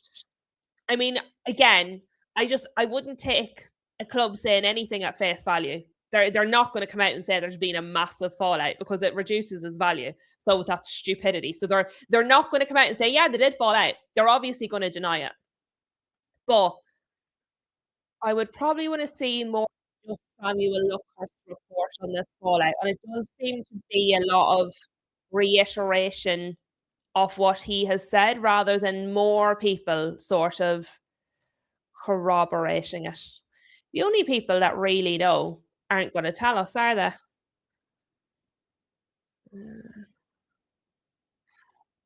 A: I mean, again, I wouldn't take a club saying anything at face value. They're not going to come out and say there's been a massive fallout because it reduces his value. So that's stupidity. So they're not going to come out and say, yeah, they did fall out. They're obviously going to deny it. But I would probably want to see more just Samuel Luckhurst's report on this fallout. And it does seem to be a lot of reiteration of what he has said rather than more people sort of corroborating it. The only people that really know aren't going to tell us, are they?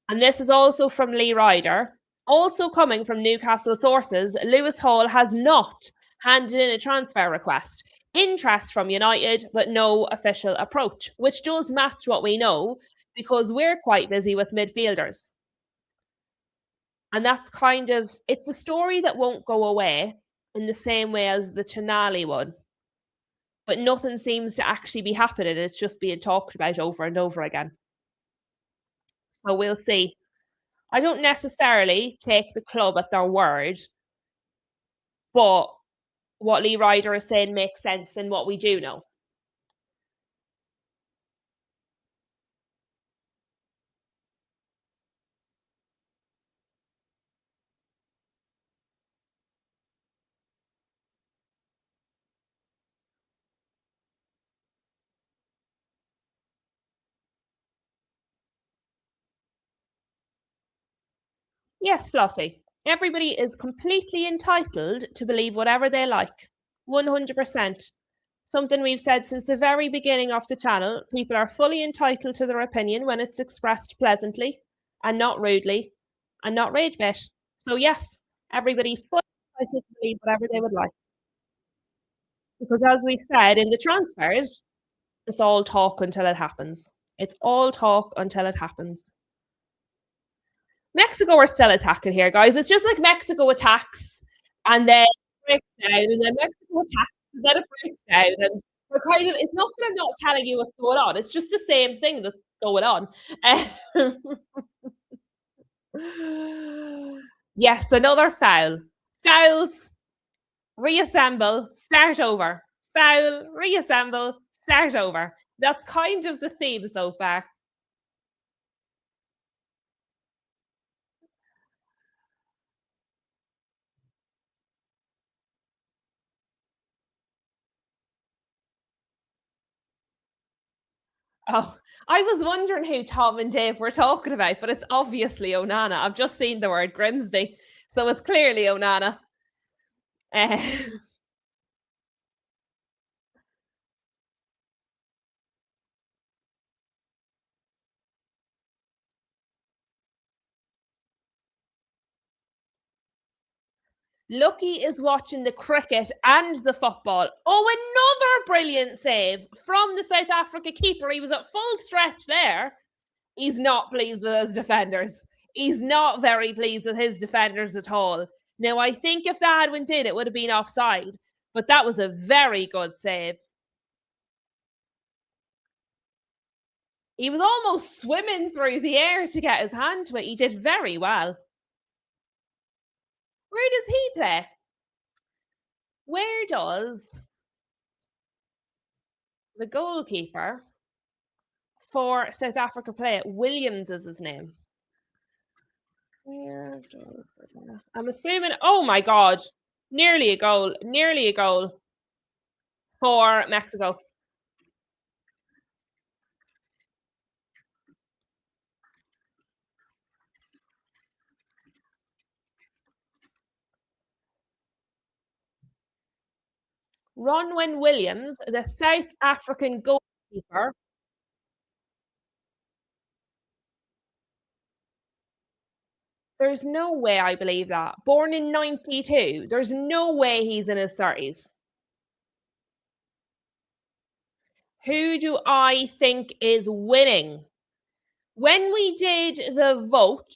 A: And this is also from Lee Ryder. Also coming from Newcastle sources, Lewis Hall has not handed in a transfer request. Interest from United, but no official approach, which does match what we know because we're quite busy with midfielders. And that's kind of, it's a story that won't go away in the same way as the Tonali one. But nothing seems to actually be happening. It's just being talked about over and over again. So we'll see. I don't necessarily take the club at their word, but what Lee Ryder is saying makes sense in what we do know. Yes, Flossie. Everybody is completely entitled to believe whatever they like. 100%. Something we've said since the very beginning of the channel. People are fully entitled to their opinion when it's expressed pleasantly and not rudely and not rage bait. So yes, everybody fully entitled to believe whatever they would like. Because as we said in the transfers, it's all talk until it happens. It's all talk until it happens. Mexico are still attacking here, guys. It's just like Mexico attacks and then breaks down, and then Mexico attacks and then it breaks down. And we're kind of, it's not that I'm not telling you what's going on, it's just the same thing that's going on. Yes, another foul. Fouls, reassemble, start over. Foul, reassemble, start over. That's kind of the theme so far. Oh, I was wondering who Tom and Dave were talking about, but it's obviously Onana. I've just seen the word Grimsby, so it's clearly Onana. Lucky is watching the cricket and the football. Oh, another brilliant save from the South Africa keeper. He was at full stretch there. He's not pleased with his defenders. He's not very pleased with his defenders at all. Now, I think if that had went in, it would have been offside. But that was a very good save. He was almost swimming through the air to get his hand to it. He did very well. Where does he play? Where does the goalkeeper for South Africa play? Williams is his name. I'm assuming, oh my God, nearly a goal for Mexico. Ronwen Williams, the South African goalkeeper. There's no way I believe that. Born in 92. There's no way he's in his 30s. Who do I think is winning? When we did the vote,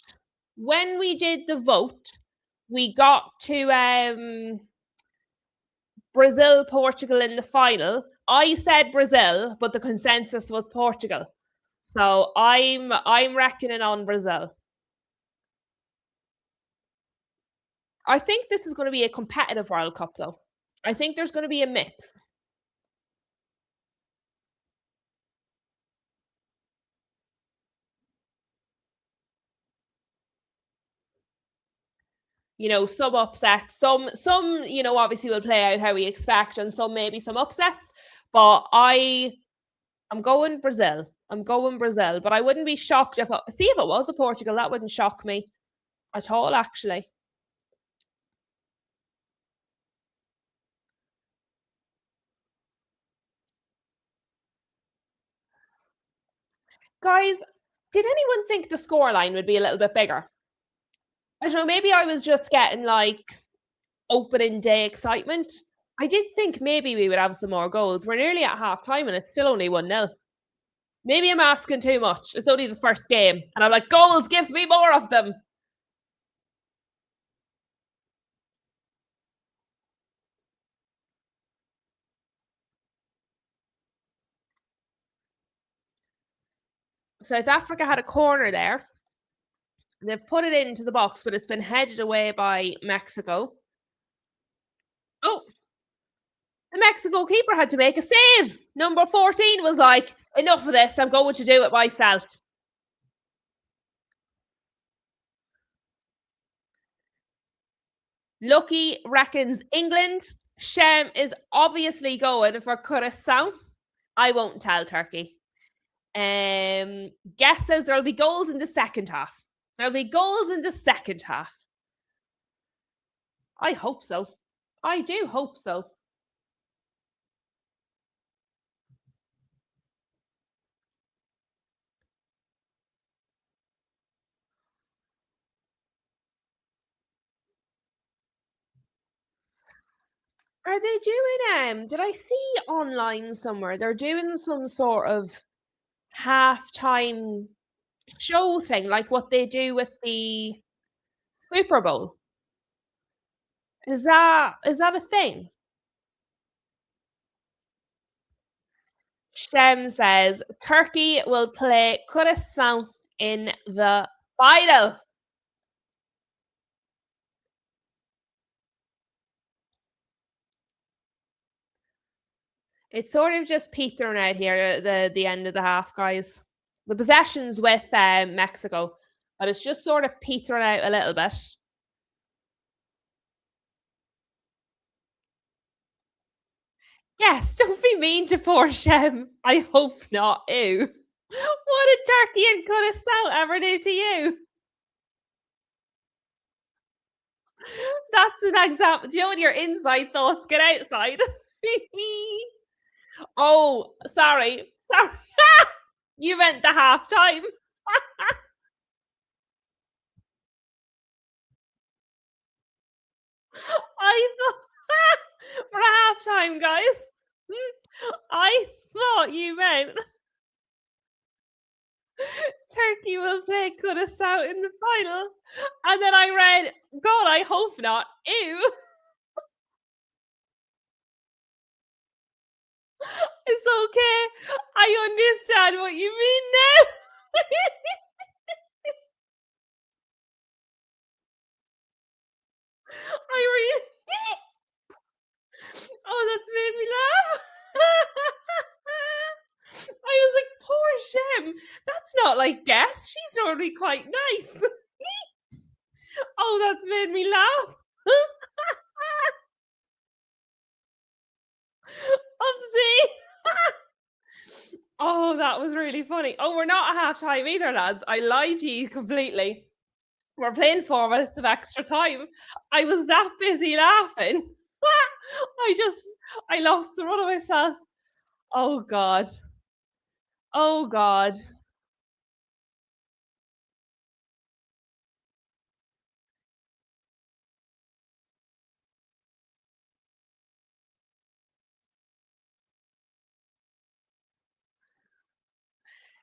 A: we got to Brazil, Portugal in the final. I said Brazil, but the consensus was Portugal. So I'm reckoning on Brazil. I think this is going to be a competitive World Cup, though. I think there's going to be a mix. You know, some upsets, some obviously will play out how we expect, and some maybe some upsets. But I'm going Brazil. But I wouldn't be shocked if it was a Portugal. That wouldn't shock me at all, actually. Guys, did anyone think the scoreline would be a little bit bigger? I don't know, maybe I was just getting like opening day excitement. I did think maybe we would have some more goals. We're nearly at half time and it's still only 1-0. Maybe I'm asking too much. It's only the first game. And I'm like, goals, give me more of them. South Africa had a corner there. They've put it into the box, but it's been headed away by Mexico. Oh, the Mexico keeper had to make a save. Number 14 was like, enough of this. I'm going to do it myself. Lucky reckons England. Shem is obviously going for Curacao. I won't tell Turkey. Guess says there'll be goals in the second half. I hope so. I do hope so. Are they doing did I see online somewhere they're doing some sort of halftime show thing like what they do with the Super Bowl? Is that a thing? Shem says Turkey will play Curacao in the final. It's sort of just petering out here at the end of the half, guys. The possession's with Mexico, but it's just sort of petering out a little bit. Yes, don't be mean to poor Shem. I hope not. Ew. What did Turkey and Curacao ever do to you? That's an example. Do you know when your inside thoughts get outside? Oh, sorry. You meant the halftime. I thought for halftime, guys. I thought you meant Turkey will play Curaçao in the final. And then I read, God, I hope not. Ew. It's okay. I understand what you mean now. I really Oh, that's made me laugh. I was like, poor Shem. That's not like Guess. She's normally quite nice. Oh, that's made me laugh. Oopsie. Oh, that was really funny. Oh, we're not at half time either, lads. I lied to you completely. We're playing 4 minutes of extra time. I was that busy laughing. I just, I lost the run of myself. Oh, God. Oh, God.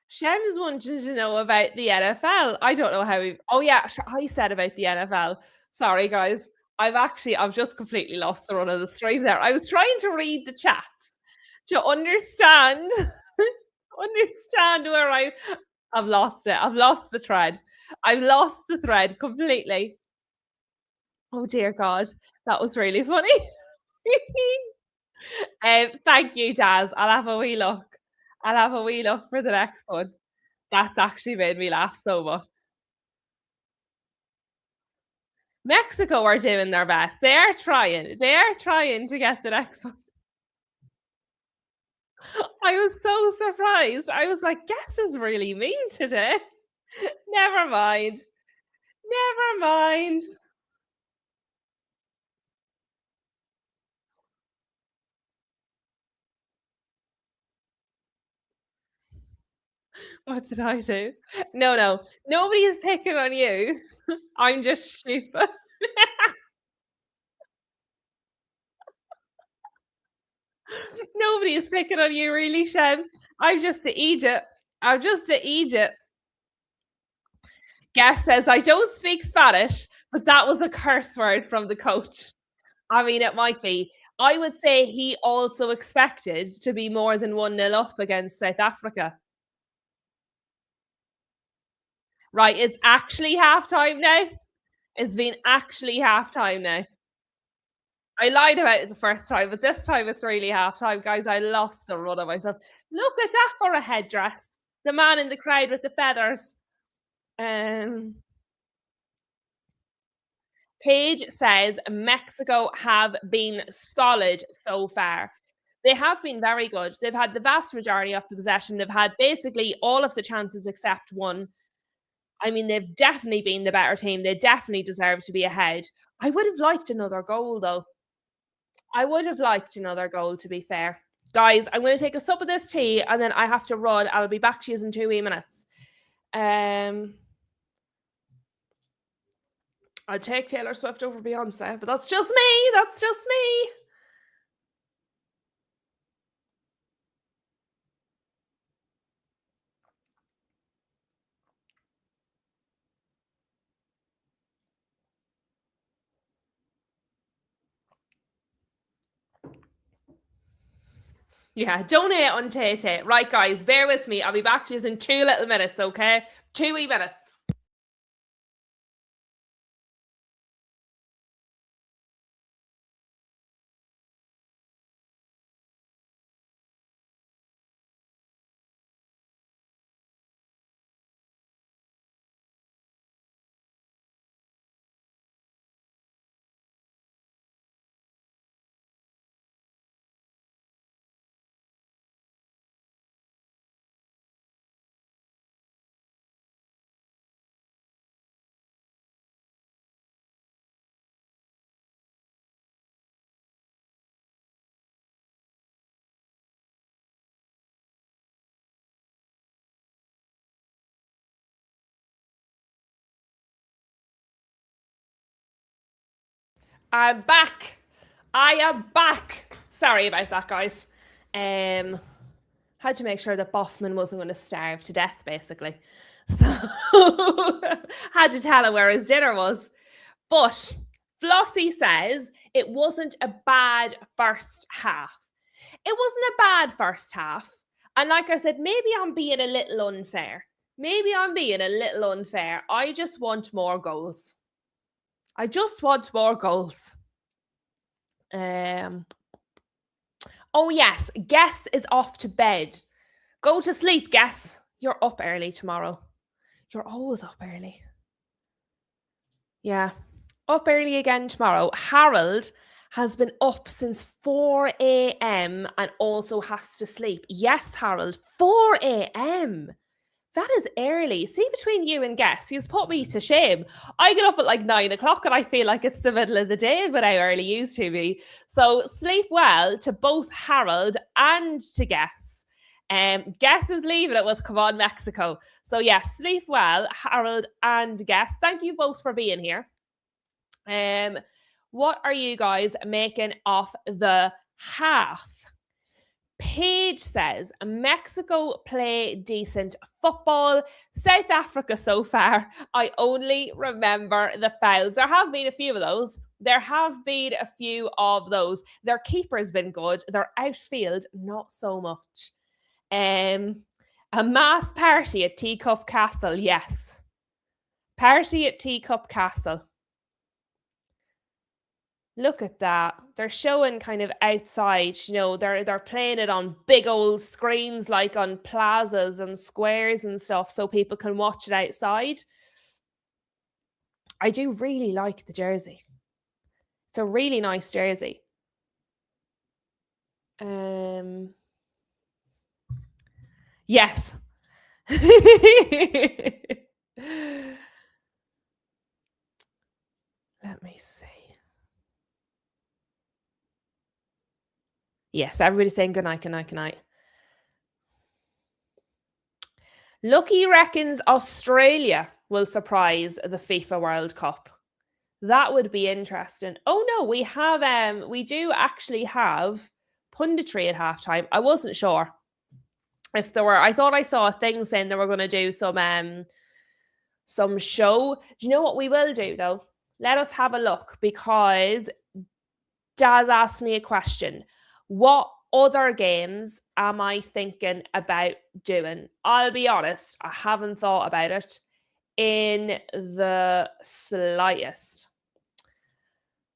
A: Shen is wanting to know about the NFL. I don't know how we. Oh yeah, I said about the NFL. Sorry, guys. I've just completely lost the run of the stream there. I was trying to read the chats to understand, understand where I've lost it. I've lost the thread. I've lost the thread completely. Oh dear God, that was really funny. Thank you, Jazz. I'll have a wee look. I'll have a wee look for the next one. That's actually made me laugh so much. Mexico are doing their best. They're trying. They're trying to get the next one. I was so surprised. I was like, Guess is really mean today. Never mind. Never mind. What did I do? No, no. Nobody is picking on you. I'm just stupid. Nobody is picking on you, really, Shem. I'm just the Egypt. I'm just the Egypt. Guess says, I don't speak Spanish, but that was a curse word from the coach. I mean, it might be. I would say he also expected to be more than 1-0 up against South Africa. Right, it's actually halftime now. It's been actually halftime now. I lied about it the first time, but this time it's really halftime. Guys, I lost the run of myself. Look at that for a headdress. The man in the crowd with the feathers. Um, Paige says Mexico have been solid so far. They have been very good. They've had the vast majority of the possession. They've had basically all of the chances except one. I mean, they've definitely been the better team. They definitely deserve to be ahead. I would have liked another goal, though. I would have liked another goal, to be fair. Guys, I'm going to take a sup of this tea and then I have to run. I'll be back to you in 2 minutes. Um, I'd take Taylor Swift over Beyonce, but that's just me. That's just me. Yeah, donate on Tay Tay. Right, guys, bear with me. I'll be back to you in 2 little minutes, okay? 2 wee minutes. I'm back. I am back. Sorry about that, guys. Had to make sure that Boffman wasn't going to starve to death, basically. So had to tell him where his dinner was. But Flossie says it wasn't a bad first half. It wasn't a bad first half. And like I said, maybe I'm being a little unfair. I just want more goals. Oh yes, Guess is off to bed. Go to sleep, Guess. You're up early tomorrow. You're always up early. Yeah, up early again tomorrow. Harold has been up since 4 a.m. and also has to sleep. Yes, Harold, 4 a.m. That is early. See, between you and Guess, you've put me to shame. I get up at like 9 o'clock and I feel like it's the middle of the day with how early you used to be. So sleep well to both Harold and to Guess. Guess is leaving it with Come On Mexico. So yes, sleep well, Harold and Guess. Thank you both for being here. What are you guys making of the half? Paige says Mexico play decent football. South Africa so far, I only remember the fouls. There have been a few of those. Their keeper's been good. Their outfield, not so much. A mass party at Teacup Castle, yes. Party at Teacup Castle. Look at that. They're showing kind of outside, they're playing it on big old screens like on plazas and squares and stuff so people can watch it outside. I do really like the jersey. It's a really nice jersey. Yes. Let me see. Yes, everybody's saying good night, good night, good night. Lucky reckons Australia will surprise the FIFA World Cup. That would be interesting. Oh no, we do actually have punditry at halftime. I wasn't sure if there were. I thought I saw a thing saying they were going to do some show. Do you know what we will do though? Let us have a look because Daz asked me a question. What other games am I thinking about doing? I'll be honest, I haven't thought about it in the slightest.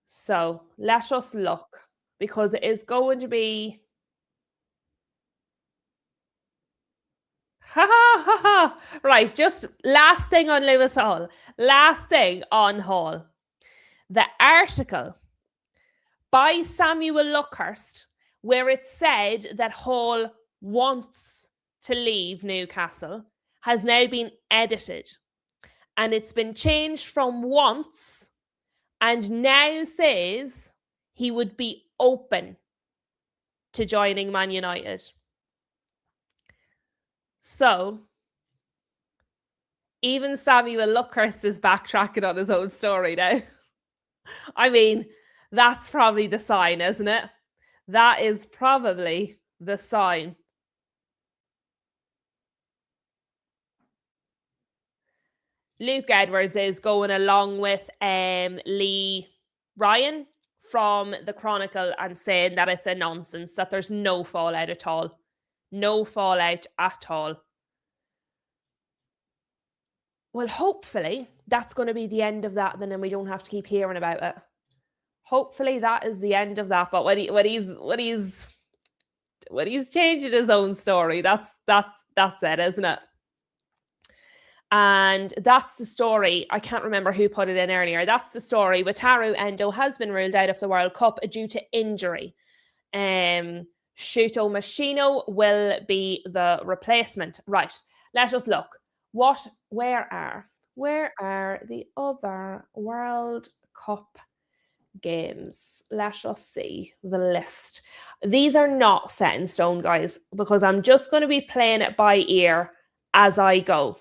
A: So let us look because it is going to be... Right, just last thing on Lewis Hall. Last thing on Hall. The article by Samuel Luckhurst where it said that Hall wants to leave Newcastle has now been edited. And it's been changed from wants and now says he would be open to joining Man United. So, even Samuel Luckhurst is backtracking on his own story now. I mean, that's probably the sign, isn't it? That is probably the sign. Luke Edwards is going along with Lee Ryan from the Chronicle and saying that it's a nonsense, that there's no fallout at all. No fallout at all. Well, hopefully that's going to be the end of that, and then we don't have to keep hearing about it. Hopefully that is the end of that. But when he's changing his own story, that's it, isn't it? And that's the story. I can't remember who put it in earlier. That's the story. Wataru Endo has been ruled out of the World Cup due to injury. Shuto Machino will be the replacement. Right. Let us look. Where are the other World Cup games? Let us see the list. These are not set in stone, guys, because I'm just going to be playing it by ear as I go.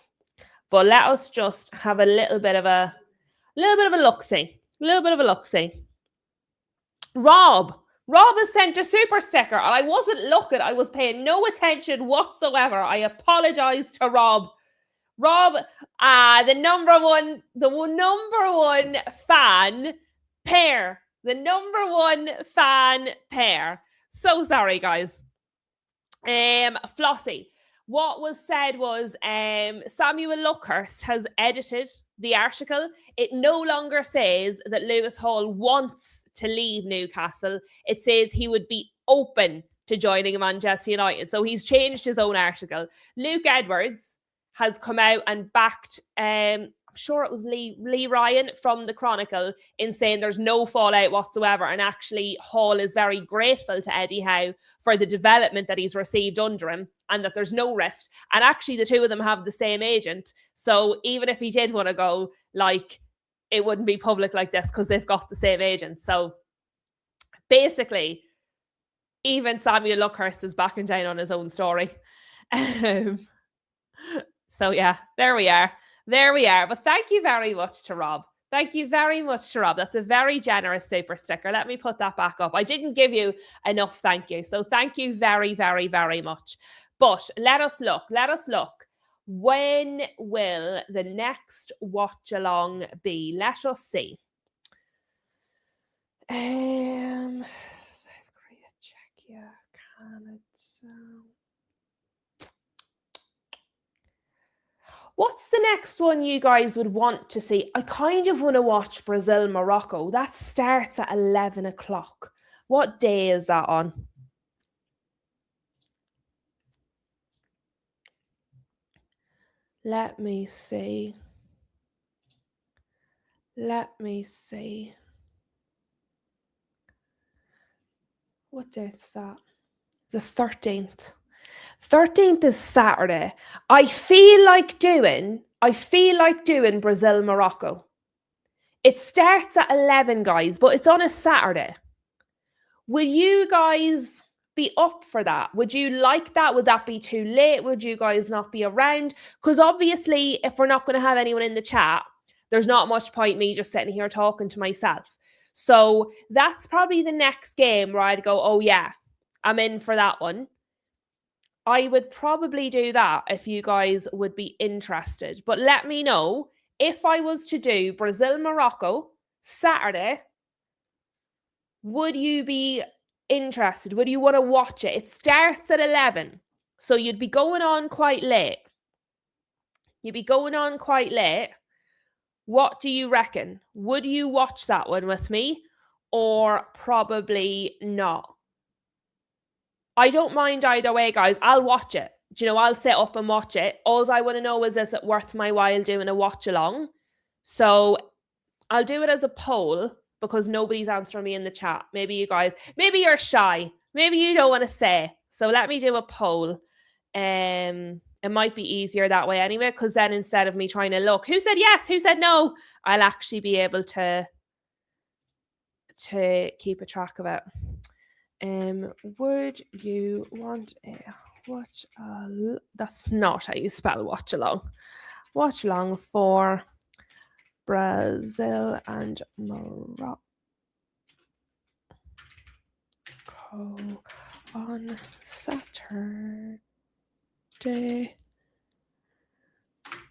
A: But let us just have a little bit of a look-see. Rob has sent a super sticker, and I wasn't looking. I was paying no attention whatsoever. I apologize to Rob. Rob, the number one fan pair. The number one fan pair. So sorry, guys. Flossie, what was said was Samuel Luckhurst has edited the article. It no longer says that Lewis Hall wants to leave Newcastle. It says he would be open to joining Manchester United. So he's changed his own article. Luke Edwards has come out and backed, I'm sure it was Lee Ryan from the Chronicle, in saying there's no fallout whatsoever. And actually, Hall is very grateful to Eddie Howe for the development that he's received under him, and that there's no rift. And actually, the two of them have the same agent. So even if he did want to go, like, it wouldn't be public like this because they've got the same agent. So basically, even Samuel Luckhurst is backing down on his own story. So yeah, there we are. But thank you very much to Rob. Thank you very much to Rob. That's a very generous super sticker. Let me put that back up. I didn't give you enough thank you. So thank you very, very, very much. But let us look. When will the next watch along be? Let us see. South Korea, Czechia, Canada. What's the next one you guys would want to see? I kind of want to watch Brazil-Morocco. That starts at 11 o'clock. What day is that on? Let me see. What day is that? The 13th. 13th is Saturday. I feel like doing Brazil-Morocco. It starts at 11, guys, but it's on a Saturday. Would you guys be up for that? Would you like that? Would that be too late? Would you guys not be around? Because obviously, if we're not going to have anyone in the chat, there's not much point me just sitting here talking to myself. So that's probably the next game where I'd go, oh yeah, I'm in for that one. I would probably do that if you guys would be interested. But let me know, if I was to do Brazil-Morocco Saturday, would you be interested? Would you want to watch it? It starts at 11. So you'd be going on quite late. What do you reckon? Would you watch that one with me, or probably not? I don't mind either way, guys. I'll watch it. Do you know, I'll sit up and watch it. All I want to know is it worth my while doing a watch along? So I'll do it as a poll because nobody's answering me in the chat. Maybe you guys, maybe you're shy. Maybe you don't want to say. So let me do a poll. It might be easier that way anyway, because then instead of me trying to look, who said yes, who said no, I'll actually be able to keep a track of it. Would you want a watch along? That's not how you spell watch along. Watch along for Brazil and Morocco on Saturday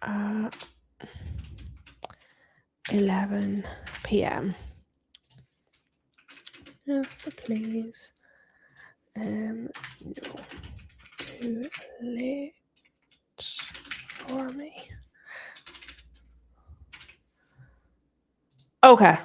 A: at 11 p.m. Yes, please. No, too late for me. Okay.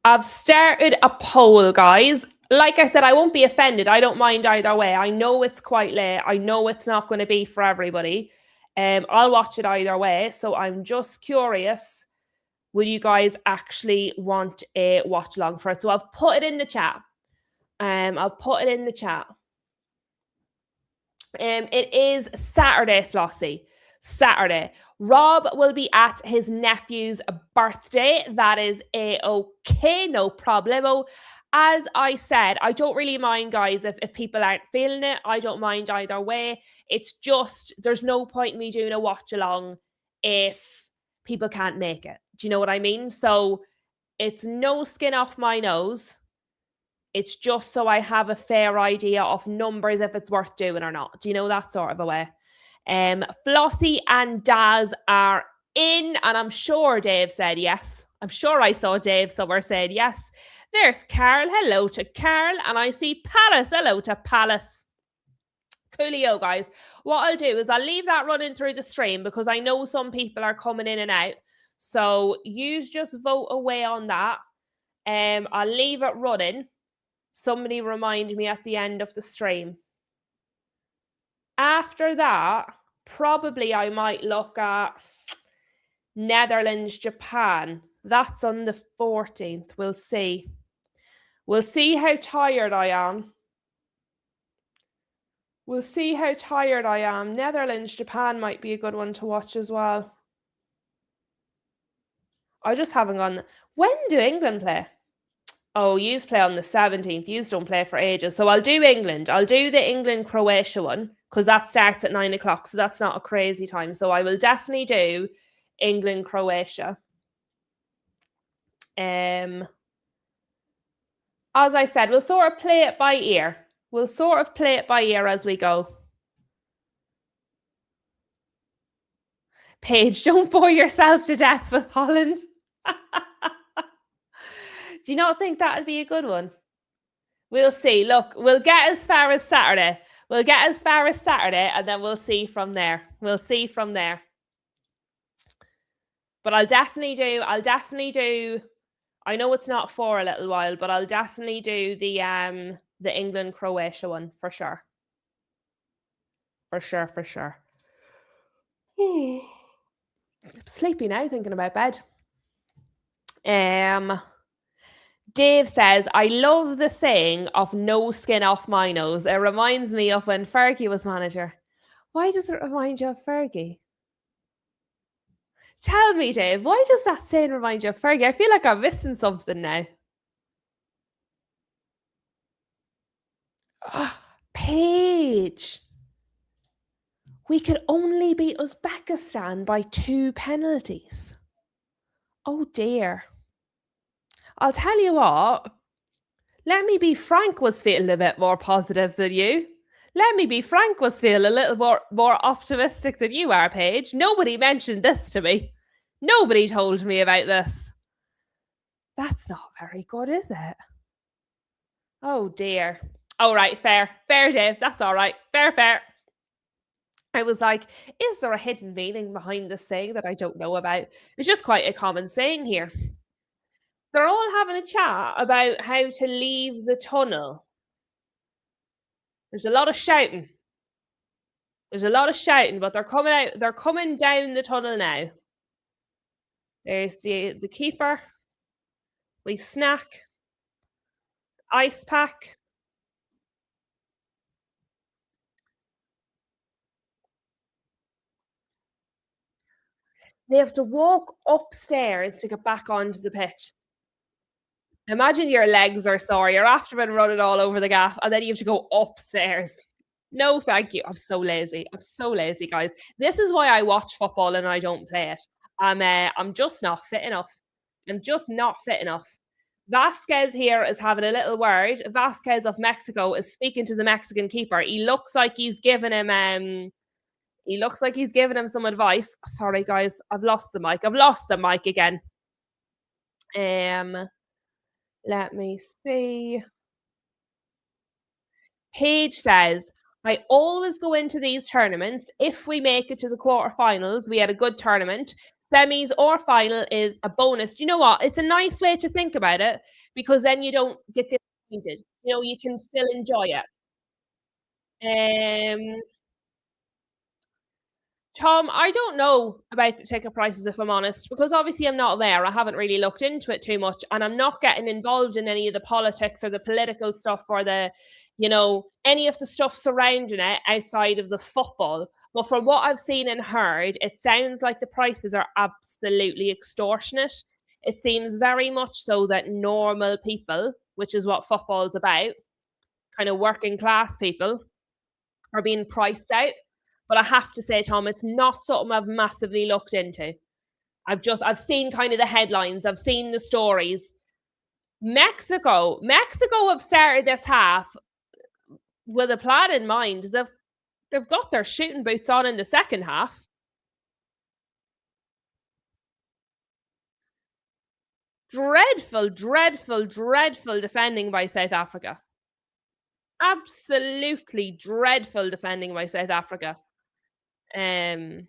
A: I've started a poll, guys. Like I said, I won't be offended. I don't mind either way. I know it's quite late. I know it's not going to be for everybody. I'll watch it either way. So I'm just curious. Would you guys actually want a watch along for it? So I've put it in the chat. It is Saturday, Flossie. Saturday. Rob will be at his nephew's birthday. That is okay, no problemo. As I said, I don't really mind, guys, if people aren't feeling it. I don't mind either way. It's just, there's no point in me doing a watch along if people can't make it. Do you know what I mean? So It's no skin off my nose. It's just so I have a fair idea of numbers if it's worth doing or not. Do you know that sort of a way? Flossie and Daz are in, and I'm sure Dave said yes. I'm sure I saw Dave somewhere saying yes. There's Carl. Hello to Carl. And I see Palace. Hello to Palace. Coolio, guys. What I'll do is I'll leave that running through the stream because I know some people are coming in and out. So you just vote away on that. I'll leave it running. Somebody remind me at the end of the stream. After that, probably I might look at Netherlands, Japan. That's on the 14th. We'll see. We'll see how tired I am. We'll see how tired I am. Netherlands, Japan might be a good one to watch as well. I just haven't gone. When do England play? Oh, yous play on the 17th. Yous don't play for ages. So I'll do England. I'll do the England-Croatia one because that starts at 9 o'clock. So that's not a crazy time. So I will definitely do England-Croatia. As I said, we'll sort of play it by ear. We'll sort of play it by ear as we go. Paige, don't bore yourself to death with Holland. Do you not think that'd be a good one? We'll see. Look, we'll get as far as Saturday. We'll get as far as Saturday and then we'll see from there. We'll see from there. But I'll definitely do, I know it's not for a little while, but I'll definitely do the England-Croatia one for sure. For sure. I'm sleepy now thinking about bed. Dave says, I love the saying of no skin off my nose. It reminds me of when Fergie was manager. Why does it remind you of Fergie? Tell me, Dave, why does that saying remind you of Fergie? I feel like I'm missing something now. Paige. We could only beat Uzbekistan by 2 penalties. Oh dear. I'll tell you what. Let me be frank was feeling a bit more positive than you. Let me be frank was feeling a little more optimistic than you are, Paige. Nobody mentioned this to me. Nobody told me about this. That's not very good, is it? Oh dear. All right, fair. Fair, Dave. That's all right. Fair. I was like, is there a hidden meaning behind this saying that I don't know about? It's just quite a common saying here. They're all having a chat about how to leave the tunnel. There's a lot of shouting. But they're coming out. They're coming down the tunnel now. There's the keeper. We snack. Ice pack. They have to walk upstairs to get back onto the pitch. Imagine your legs are sore. You're after been running all over the gaff, and then you have to go upstairs. No, thank you. I'm so lazy, guys. This is why I watch football and I don't play it. I'm just not fit enough. Vasquez here is having a little word. Vasquez of Mexico is speaking to the Mexican keeper. He looks like he's giving him some advice. Sorry, guys. I've lost the mic again. Let me see. Paige says, I always go into these tournaments. If we make it to the quarterfinals, we had a good tournament. Semis or final is a bonus. Do you know what? It's a nice way to think about it because then you don't get disappointed. You know, you can still enjoy it. Tom, I don't know about the ticket prices, if I'm honest, because obviously I'm not there. I haven't really looked into it too much, and I'm not getting involved in any of the politics or the political stuff or any of the stuff surrounding it outside of the football. But from what I've seen and heard, it sounds like the prices are absolutely extortionate. It seems very much so that normal people, which is what football's about, kind of working class people, are being priced out. But I have to say, Tom, it's not something I've massively looked into. I've seen kind of the headlines, I've seen the stories. Mexico have started this half with a plan in mind. They've got their shooting boots on in the second half. Dreadful, dreadful, dreadful defending by South Africa. Absolutely dreadful defending by South Africa. Um,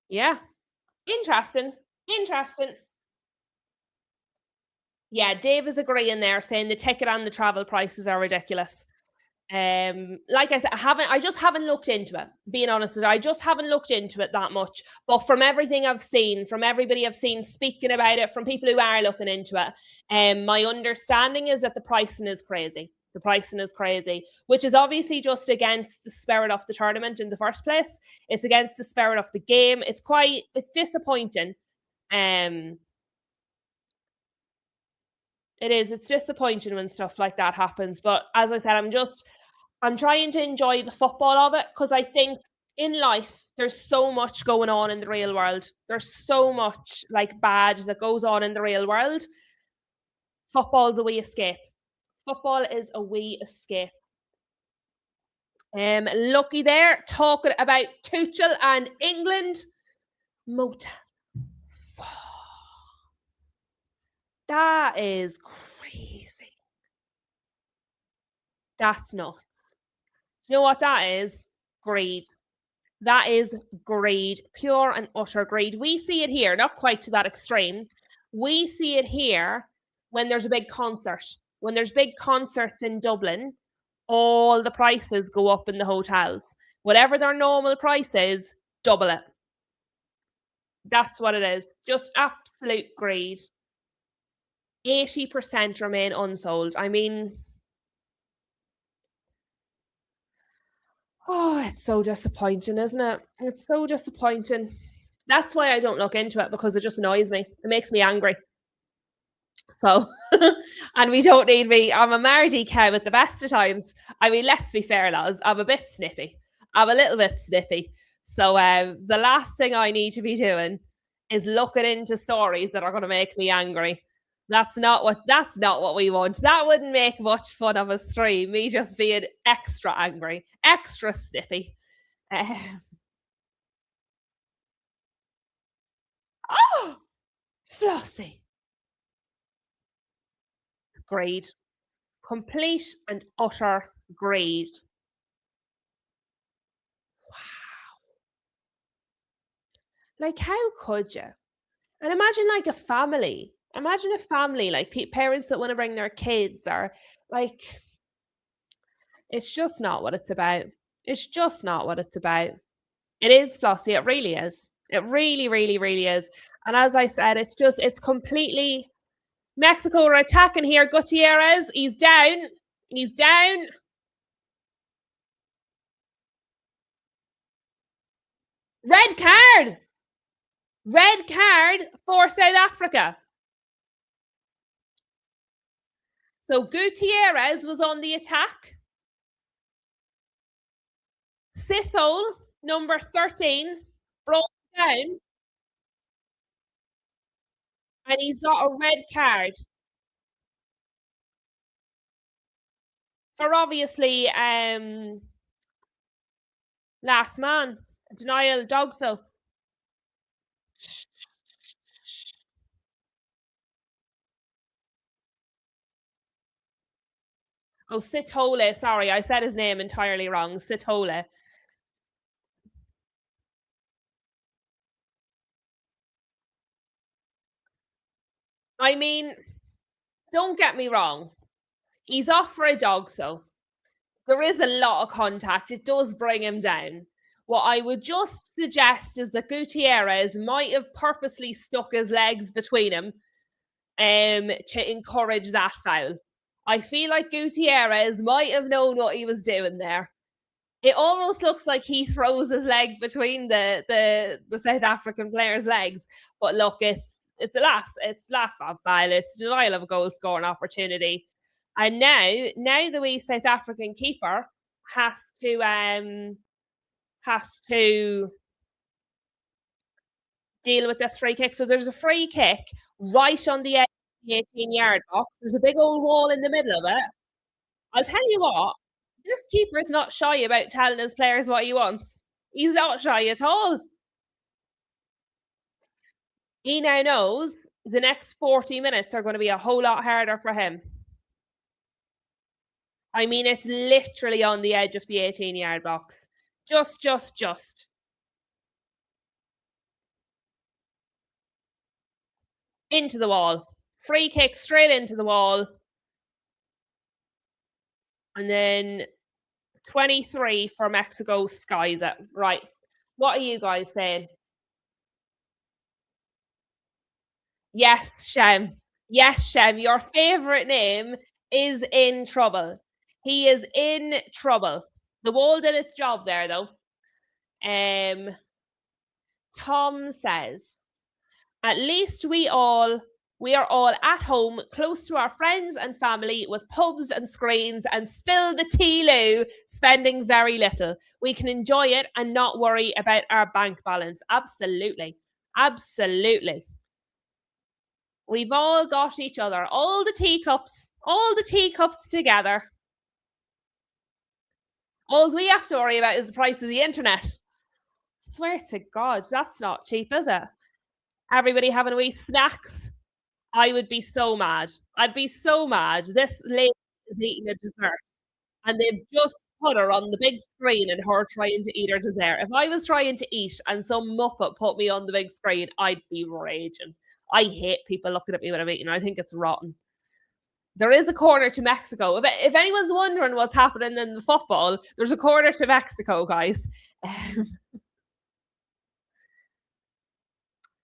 A: yeah, interesting, interesting. Yeah, Dave is agreeing there, saying the ticket and the travel prices are ridiculous. Like I said, I just haven't looked into it. Being honest with you, I just haven't looked into it that much. But from everything I've seen, from everybody I've seen speaking about it, from people who are looking into it, my understanding is that the pricing is crazy. The pricing is crazy, which is obviously just against the spirit of the tournament in the first place. It's against the spirit of the game. It's disappointing. Um, it is. It's disappointing when stuff like that happens. But as I said, I'm trying to enjoy the football of it because I think in life there's so much going on in the real world. There's so much like bad that goes on in the real world. Football's a wee escape. Football is a wee escape. Lucky there, talking about Tuchel and England. Motel. That is crazy. That's not. You know what that is? Greed. That is greed, pure and utter greed. We see it here, not quite to that extreme. We see it here when there's a big concert. When there's big concerts in Dublin, all the prices go up in the hotels. Whatever their normal price is, double it. That's what it is. Just absolute greed. 80% remain unsold. I mean, oh, it's so disappointing, isn't it? It's so disappointing. That's why I don't look into it because it just annoys me. It makes me angry. So, and we don't need me. I'm a Mardy cow at the best of times. I mean, let's be fair, lads. I'm a bit snippy. I'm a little bit snippy. So, the last thing I need to be doing is looking into stories that are going to make me angry. That's not what we want. That wouldn't make much fun of a stream. Me just being extra angry, extra snippy. Uh, oh, Flossie. Greed. Complete and utter greed. Like, how could you? And imagine like a family. Imagine a family, like parents that want to bring their kids, or like, it's just not what it's about. It's just not what it's about. It is, Flossie. It really is. It really, really, really is. And as I said, it's completely. Mexico are attacking here. Gutierrez, he's down. He's down. Red card. Red card for South Africa. So Gutierrez was on the attack. Sithole, number 13, brought down. And he's got a red card. For obviously last man. Denial dog so. Oh, Sithole. Sorry, I said his name entirely wrong. Sithole. I mean, don't get me wrong. He's off for a dog so. There is a lot of contact. It does bring him down. What I would just suggest is that Gutierrez might have purposely stuck his legs between him to encourage that foul. I feel like Gutierrez might have known what he was doing there. It almost looks like he throws his leg between the South African player's legs. But look, it's last foul. It's denial of a goal scoring opportunity. And now the wee South African keeper has to has to deal with this free kick. So there's a free kick right on the edge of the 18-yard box. There's a big old wall in the middle of it. I'll tell you what, this keeper is not shy about telling his players what he wants. He's not shy at all. He now knows the next 40 minutes are going to be a whole lot harder for him. I mean, it's literally on the edge of the 18-yard box. Just. Into the wall. Free kick straight into the wall. And then 23 for Mexico skies it. Right. What are you guys saying? Yes, Shem. Yes, Shem. Your favorite name is in trouble. He is in trouble. The wall did its job there, though. Tom says, at least we are all at home, close to our friends and family, with pubs and screens, and spill the tea, Lou, spending very little. We can enjoy it and not worry about our bank balance. Absolutely. Absolutely. We've all got each other, all the teacups together. All we have to worry about is the price of the internet. Swear to God, that's not cheap, is it? Everybody having wee snacks. I would be so mad. I'd be so mad. This lady is eating a dessert and they've just put her on the big screen and her trying to eat her dessert. If I was trying to eat and some muppet put me on the big screen, I'd be raging. I hate people looking at me when I'm eating. I think it's rotten. There is a corner to Mexico. If anyone's wondering what's happening in the football, there's a corner to Mexico, guys.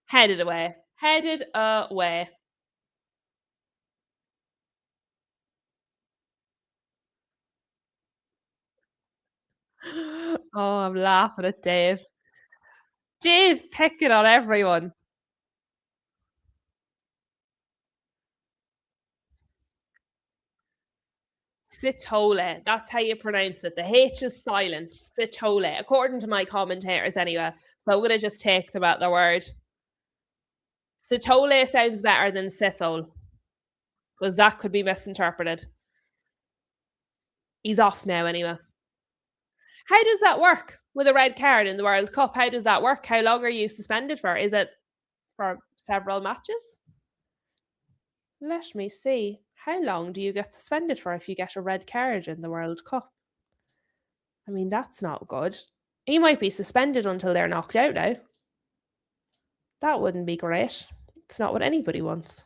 A: Headed away. Headed away. Oh, I'm laughing at Dave. Dave picking on everyone. Sitole. That's how you pronounce it. The H is silent. Sitole, according to my commentators, anyway. So I'm going to just take them at their word. Sitole sounds better than Sithole because that could be misinterpreted. He's off now, anyway. How does that work with a red card in the World Cup? How does that work? How long are you suspended for? Is it for several matches? Let me see. How long do you get suspended for if you get a red card in the World Cup? I mean, that's not good. He might be suspended until they're knocked out now. That wouldn't be great. It's not what anybody wants.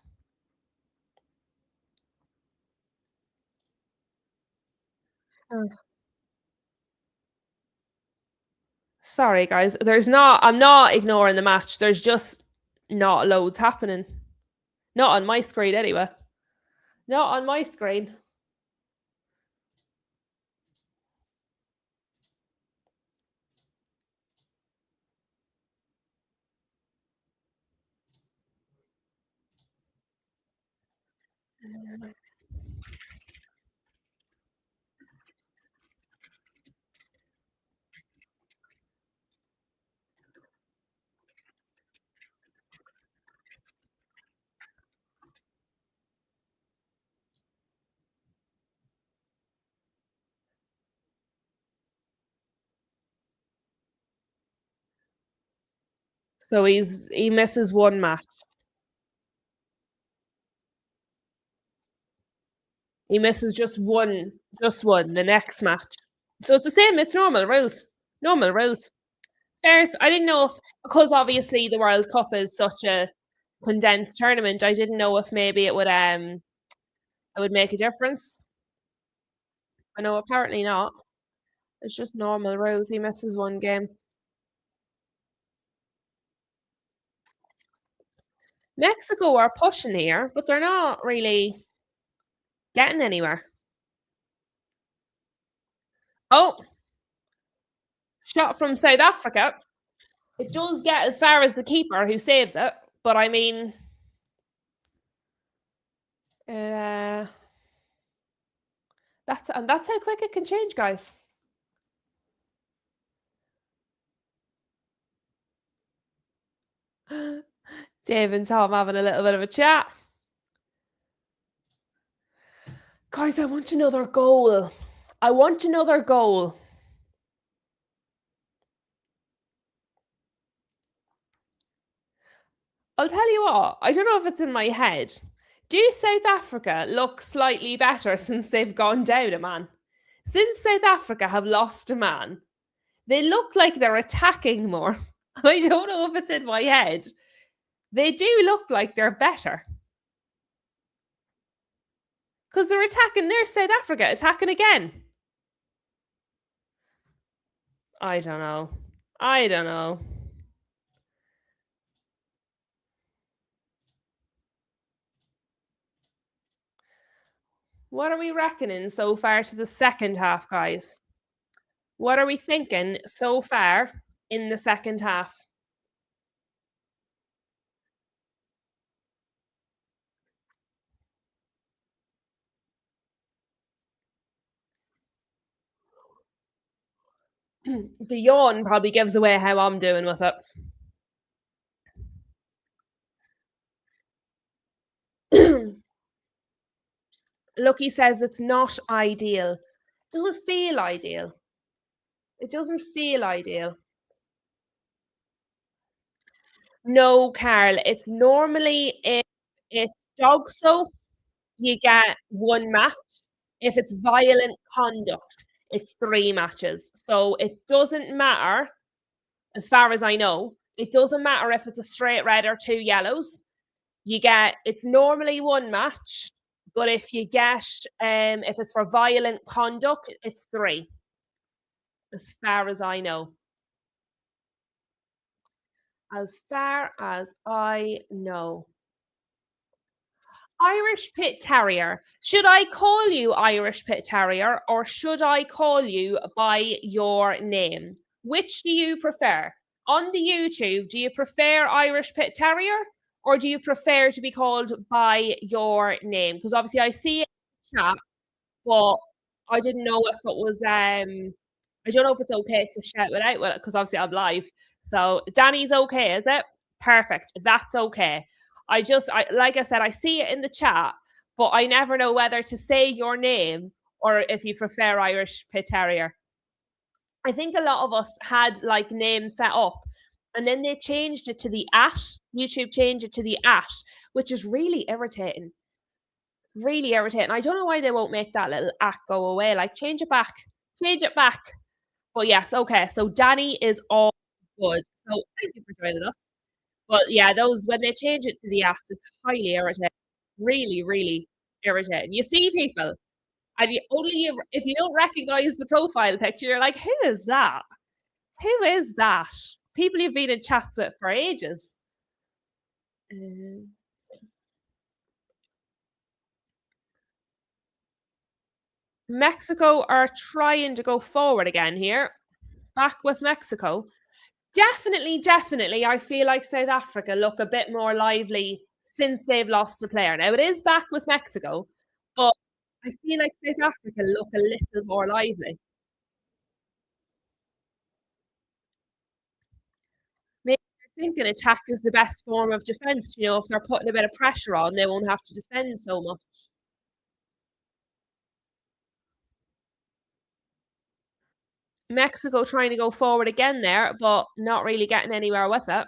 A: Sorry, guys. I'm not ignoring the match. There's just not loads happening. Not on my screen, anyway. Not on my screen. So he misses one match. He misses just one, the next match. So it's the same, it's normal rules. Normal rules. There's I didn't know if because obviously the World Cup is such a condensed tournament, I didn't know if maybe it would make a difference. I know apparently not. It's just normal rules. He misses one game. Mexico are pushing here, but they're not really getting anywhere. Oh, shot from South Africa. It does get as far as the keeper who saves it, but I mean, uh, that's how quick it can change, guys. Dave and Tom having a little bit of a chat. Guys, I want another goal. I want another goal. I'll tell you what, I don't know if it's in my head. Do South Africa look slightly better since they've gone down a man? Since South Africa have lost a man, they look like they're attacking more. I don't know if it's in my head. They do look like they're better. Because they're attacking, there's South Africa attacking again. I don't know. I don't know. What are we reckoning so far to the second half, guys? What are we thinking so far in the second half? The yawn probably gives away how I'm doing with it. Lucky says it's not ideal. It doesn't feel ideal. It doesn't feel ideal. No, Carl. It's normally if it's dog soap, you get one match. If it's violent conduct, it's three matches. So it doesn't matter, as far as I know, it doesn't matter if it's a straight red or two yellows. You get it's normally one match, but if you get if it's for violent conduct, it's three, as far as I know. As far as I know. Irish Pit Terrier. Should I call you Irish Pit Terrier or should I call you by your name? Which do you prefer? On the YouTube, do you prefer Irish Pit Terrier or do you prefer to be called by your name? Because obviously I see it in the chat, but I didn't know if it was I don't know if it's okay to shout it out with it because obviously I'm live. So Danny's okay, is it? Perfect. That's okay. I like I said, I see it in the chat, but I never know whether to say your name or if you prefer Irish Pit Terrier. I think a lot of us had like names set up and then they changed it to the at. YouTube changed it to the at, which is really irritating. Really irritating. I don't know why they won't make that little at go away. Like change it back. Change it back. But yes, okay. So Danny is all good. So thank you for joining us. But yeah, those when they change it to the at, it's highly irritating. Really, really irritating. You see people, and if you don't recognize the profile picture, you're like, who is that? Who is that? People you've been in chats with for ages. Um, Mexico are trying to go forward again here. Back with Mexico. Definitely, definitely. I feel like South Africa look a bit more lively since they've lost a player. Now it is back with Mexico, but I feel like South Africa look a little more lively. Maybe they're thinking attack is the best form of defense. You know, if they're putting a bit of pressure on, they won't have to defend so much. Mexico trying to go forward again there, but not really getting anywhere with it.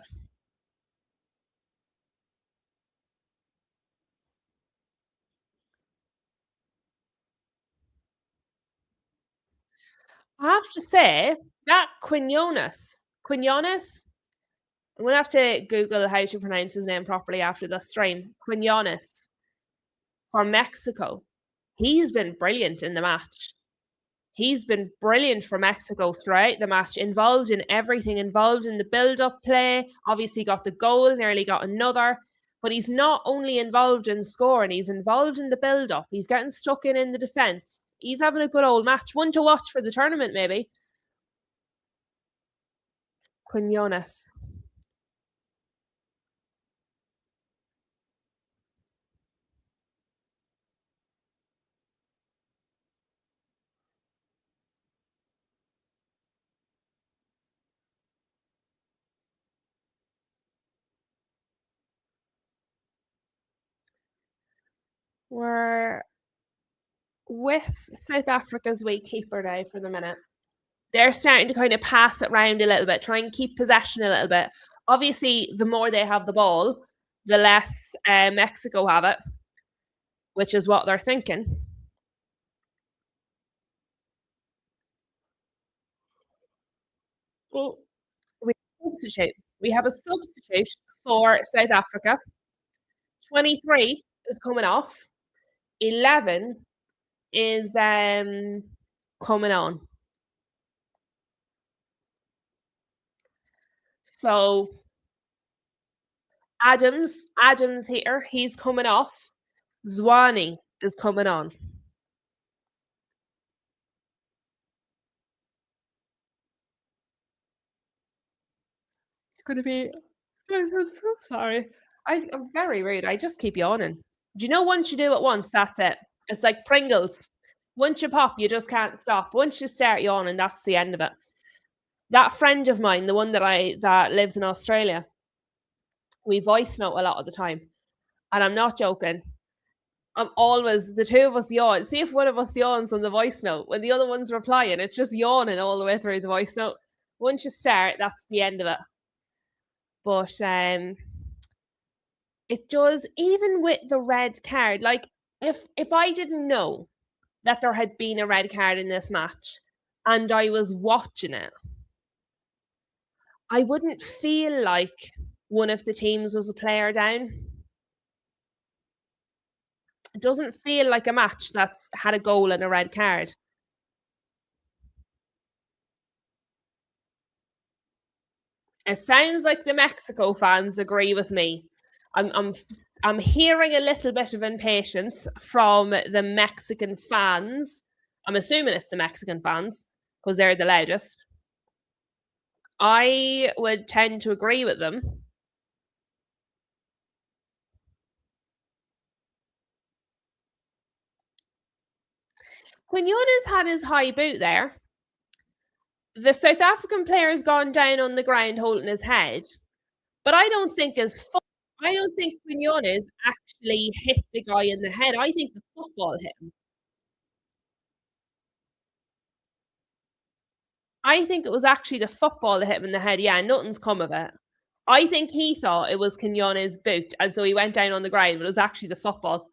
A: I have to say that Quinones, I'm gonna have to Google how to pronounce his name properly after the stream. Quinones from Mexico. He's been brilliant in the match. He's been brilliant for Mexico throughout the match, involved in everything, involved in the build up play. Obviously, got the goal, nearly got another. But he's not only involved in scoring, he's involved in the build up. He's getting stuck in the defence. He's having a good old match. One to watch for the tournament, maybe. Quinones. We're with South Africa's wee keeper now for the minute. They're starting to kind of pass it round a little bit, try and keep possession a little bit. Obviously, the more they have the ball, the less Mexico have it, which is what they're thinking. Well, we substitute. We have a substitute for South Africa. 23 is coming off. 11 is coming on. So Adams here, he's coming off. Zwane is coming on. It's gonna be I'm so sorry. I'm very rude. I just keep yawning. Do you know once you do it once, that's it. It's like Pringles. Once you pop, you just can't stop. Once you start yawning, that's the end of it. That friend of mine, the one that lives in Australia, we voice note a lot of the time. And I'm not joking. I'm always the two of us yawn. See if one of us yawns on the voice note. When the other one's replying, it's just yawning all the way through the voice note. Once you start, that's the end of it. But it does, even with the red card, like if I didn't know that there had been a red card in this match and I was watching it, I wouldn't feel like one of the teams was a player down. It doesn't feel like a match that's had a goal and a red card. It sounds like the Mexico fans agree with me. I'm I'm I'm hearing a little bit of impatience from the Mexican fans. I'm assuming it's the Mexican fans because they're the loudest. I would tend to agree with them. Quinones had his high boot there. The South African player's gone down on the ground holding his head, but I don't think Quinones actually hit the guy in the head. I think the football hit him. I think it was actually the football that hit him in the head. Yeah, nothing's come of it. I think he thought it was Quinones' boot, and so he went down on the ground, but it was actually the football.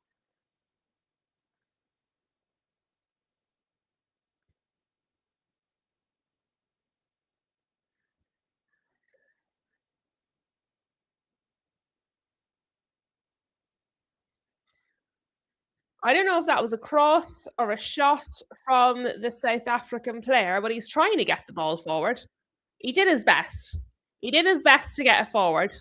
A: I don't know if that was a cross or a shot from the South African player, but he's trying to get the ball forward. He did his best. He did his best to get it forward.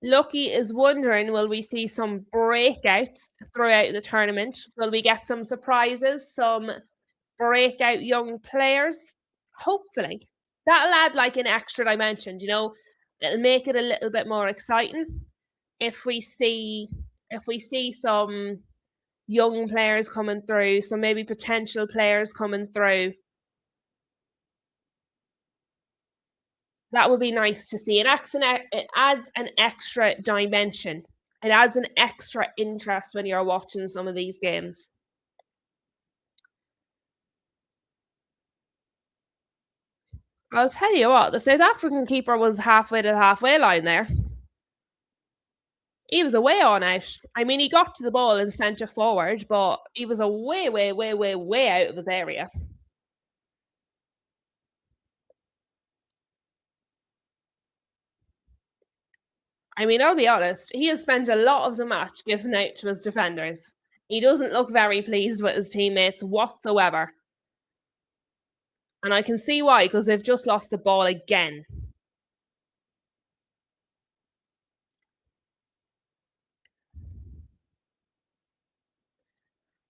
A: Lucky is wondering, will we see some breakouts throughout the tournament? Will we get some surprises, some breakout young players? Hopefully. That'll add like an extra dimension, it'll make it a little bit more exciting if we see some young players coming through, some maybe potential players coming through. That would be nice to see. It adds an extra dimension. It adds an extra interest when you're watching some of these games. I'll tell you what, the South African keeper was halfway to the halfway line there. He was a way on out. I mean, he got to the ball and sent it forward, but he was a way, way, way, way, way out of his area. I mean, I'll be honest, he has spent a lot of the match giving out to his defenders. He doesn't look very pleased with his teammates whatsoever. And I can see why, because they've just lost the ball again.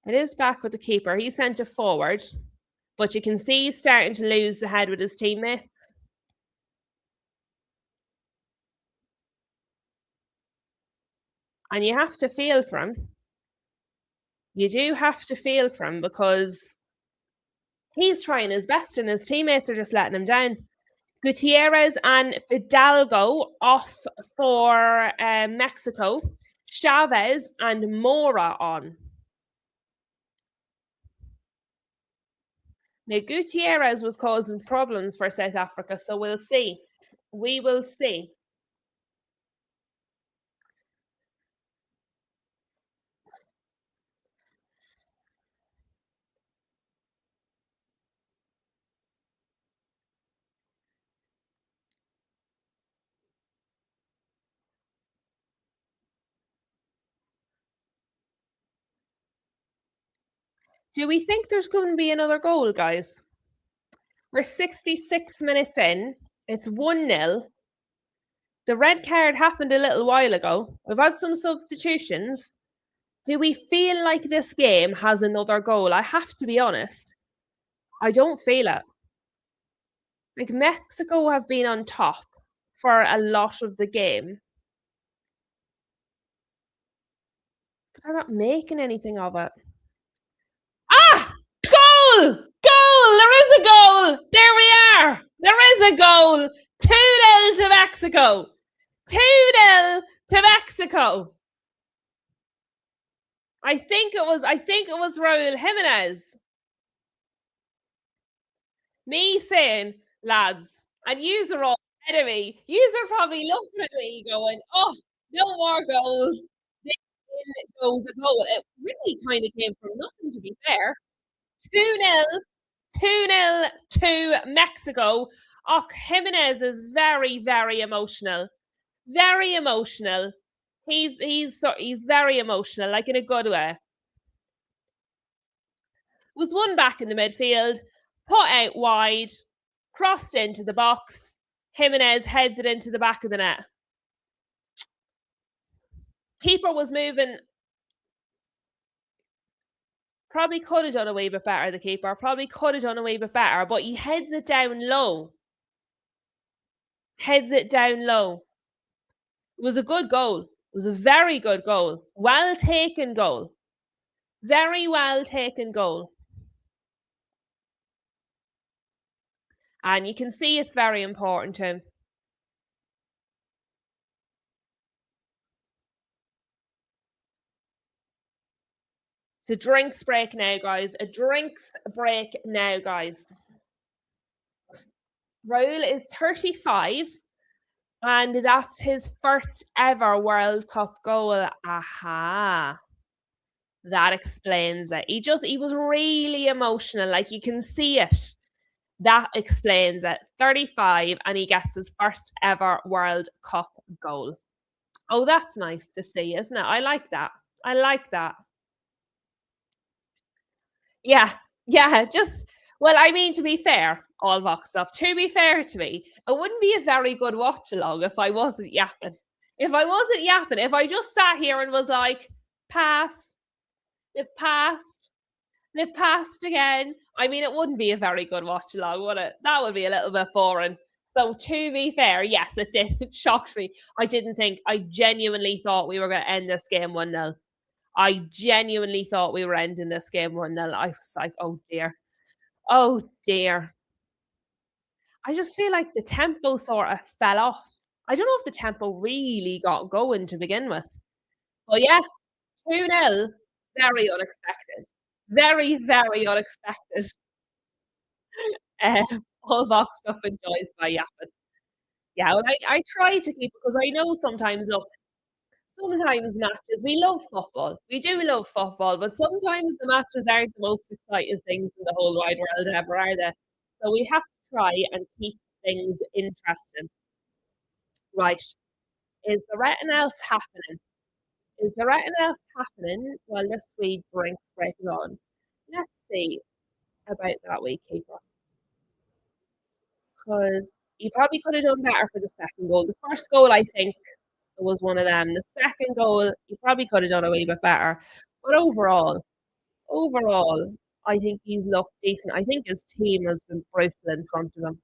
A: It is back with the keeper. He sent it forward, but you can see he's starting to lose the head with his teammates. And you have to feel for him. You do have to feel for him because He's trying his best, and his teammates are just letting him down. Gutierrez and Fidalgo off for Mexico. Chavez and Mora on. Now, Gutierrez was causing problems for South Africa, so we'll see. We will see. Do we think there's going to be another goal, guys? We're 66 minutes in. It's 1-0. The red card happened a little while ago. We've had some substitutions. Do we feel like this game has another goal? I have to be honest. I don't feel it. Like, Mexico have been on top for a lot of the game, but they're not making anything of it. Ah! Goal! Goal! There is a goal! There we are! There is a goal! 2-0 to Mexico! 2-0 to Mexico! I think it was Raul Jimenez. Me saying, lads, and yous are all ahead of me. Yous are probably looking at me going, oh, no more goals. This goes a goal. It really kind of came from nothing, to be fair. 2-0. 2-0 to Mexico. Oh, Jimenez is very, very emotional. Very emotional. He's very emotional, like in a good way. Was one back in the midfield, put out wide, crossed into the box. Jimenez heads it into the back of the net. Keeper was moving. Probably could have done a wee bit better, the keeper. Probably could have done a wee bit better, but he heads it down low. Heads it down low. It was a good goal. It was a very good goal. Well taken goal. Very well taken goal. And you can see it's very important to him. It's a drinks break now, guys. A drinks break now, guys. Raul is 35, and that's his first ever World Cup goal. Aha. That explains it. He was really emotional. Like, you can see it. That explains it. 35, and he gets his first ever World Cup goal. Oh, that's nice to see, isn't it? I like that. I like that. Yeah, yeah, just well, I mean, to be fair, all Vox stuff, to be fair to me, it wouldn't be a very good watch along if I wasn't yapping. If I wasn't yapping, if I just sat here and was like, pass, they've passed, they've passed again. I mean, it wouldn't be a very good watch along, would it? That would be a little bit boring. So, to be fair, yes, it did. It shocked me. I genuinely thought we were going to end this game 1-0. I genuinely thought we were ending this game 1-0. I was like, oh dear. Oh dear. I just feel like the tempo sort of fell off. I don't know if the tempo really got going to begin with. But yeah, 2-0, very unexpected. Very, very unexpected. All boxed up and joys by yapping. Yeah, well, I try to keep because I know sometimes, look, sometimes matches, we love football. We do love football, but sometimes the matches aren't the most exciting things in the whole wide world ever, are they? So we have to try and keep things interesting. Right. Is there anything else happening? Is there anything else happening while this wee drink break is on? Let's see about that wee keeper. Because he probably could have done better for the second goal. The first goal, I think, was one of them. The second goal, he probably could have done a wee bit better. But overall, I think he's looked decent. I think his team has been brutal in front of him.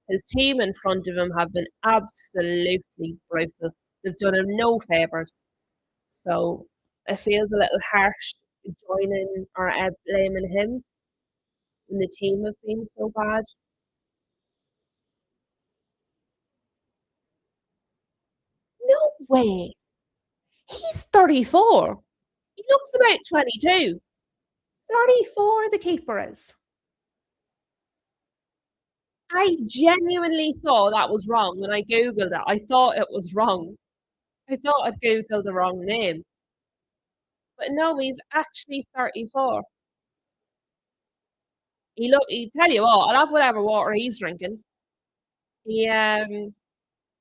A: His team in front of him have been absolutely brutal. They've done him no favours. So it feels a little harsh joining or blaming him. and the team have been so bad. No way. He's 34. He looks about 22. 34, the keeper is. I genuinely thought that was wrong when I Googled it. I thought it was wrong. I thought I'd Googled the wrong name. But no, he's actually 34. He tell you what, I'll have whatever water he's drinking. He, I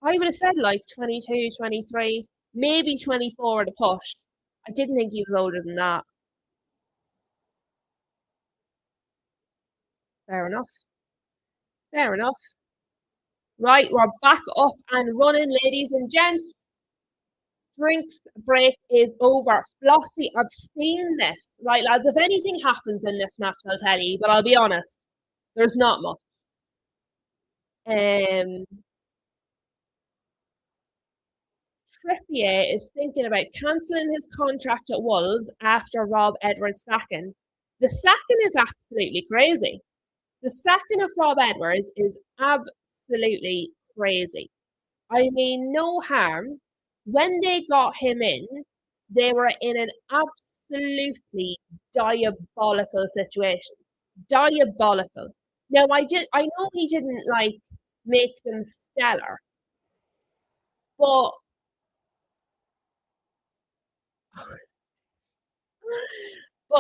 A: would have said like 22, 23, maybe 24 at a push. I didn't think he was older than that. Fair enough. Fair enough. Right, we're back up and running, ladies and gents. Drinks break is over. Flossie, I've seen this. Right, lads, if anything happens in this match, I'll tell you, but I'll be honest, there's not much. Um, Trippier is thinking about cancelling his contract at Wolves after Rob Edwards' sacking. The sacking is absolutely crazy. The sacking of Rob Edwards is absolutely crazy. I mean, no harm. When they got him in, they were in an absolutely diabolical situation. Diabolical. Now, I know he didn't like make them stellar, but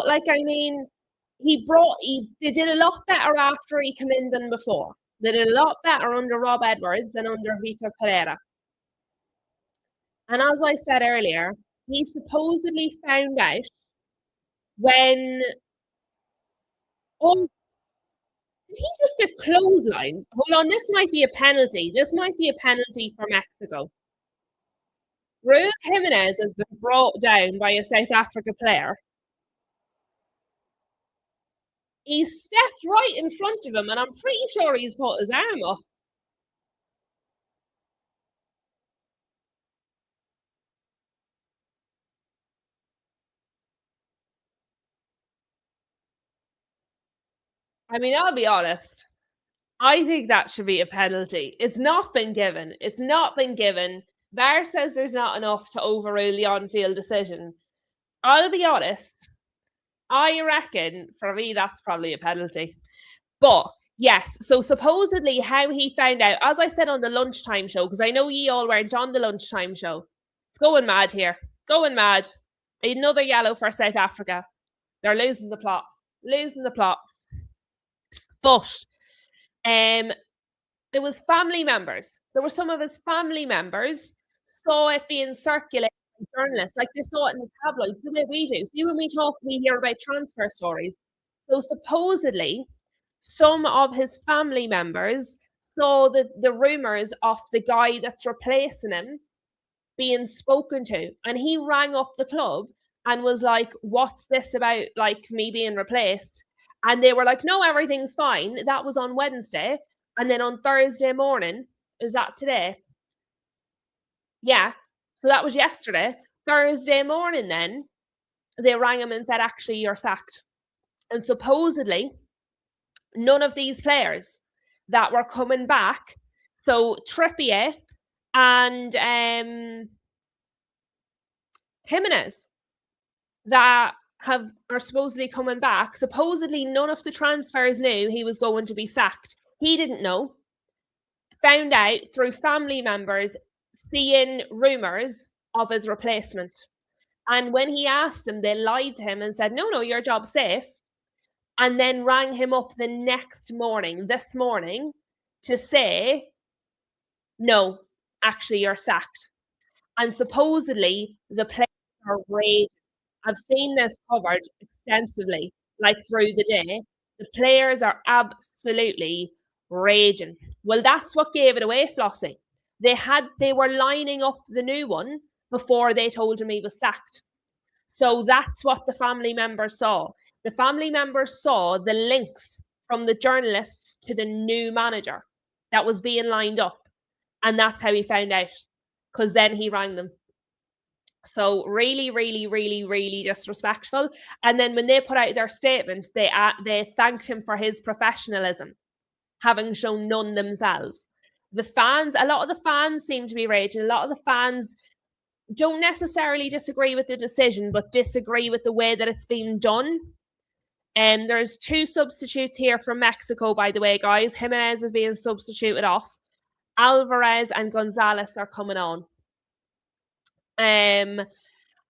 A: like I mean, they did a lot better after he came in than before. They did a lot better under Rob Edwards than under Vitor Pereira. And as I said earlier, he supposedly found out when oh did he just get clotheslined? Hold on, this might be a penalty. This might be a penalty for Mexico. Raul Jimenez has been brought down by a South Africa player. He's stepped right in front of him, and I'm pretty sure he's put his arm up. I mean, I'll be honest. I think that should be a penalty. It's not been given. It's not been given. VAR says there's not enough to overrule the on-field decision. I'll be honest. I reckon for me that's probably a penalty. But yes, so supposedly how he found out, as I said on the lunchtime show, because I know ye all weren't on the lunchtime show. It's going mad here. Going mad. Another yellow for South Africa. They're losing the plot. Losing the plot. But it was family members. There were some of his family members saw it being circulated by journalists, like they saw it in the tabloids, the way we do. See, when we talk, we hear about transfer stories. So supposedly, some of his family members saw the rumors of the guy that's replacing him being spoken to, and he rang up the club and was like, "What's this about? Like me being replaced?" And they were like, "No, everything's fine." That was on Wednesday. And then on Thursday morning, is that today? Yeah. So that was yesterday. Thursday morning, then they rang him and said, "Actually, you're sacked." And supposedly, none of these players that were coming back, so Trippier and Jimenez, that are supposedly coming back, supposedly none of the transfers knew he was going to be sacked. He didn't know. Found out through family members seeing rumors of his replacement. And when he asked them, they lied to him and said, no, your job's safe. And then rang him up the next morning, this morning, to say, "No, actually, you're sacked." And supposedly, the players are raging. I've seen this covered extensively, like through the day. The players are absolutely raging. Well, that's what gave it away, Flossie. They were lining up the new one before they told him he was sacked. So that's what the family members saw. The family members saw the links from the journalists to the new manager that was being lined up. And that's how he found out, because then he rang them. So really, really, really, really disrespectful. And then when they put out their statement, they thanked him for his professionalism, having shown none themselves. The fans, a lot of the fans seem to be raging. A lot of the fans don't necessarily disagree with the decision, but disagree with the way that it's been done. And there's 2 substitutes here from Mexico, by the way, guys. Jimenez is being substituted off. Alvarez and Gonzalez are coming on. And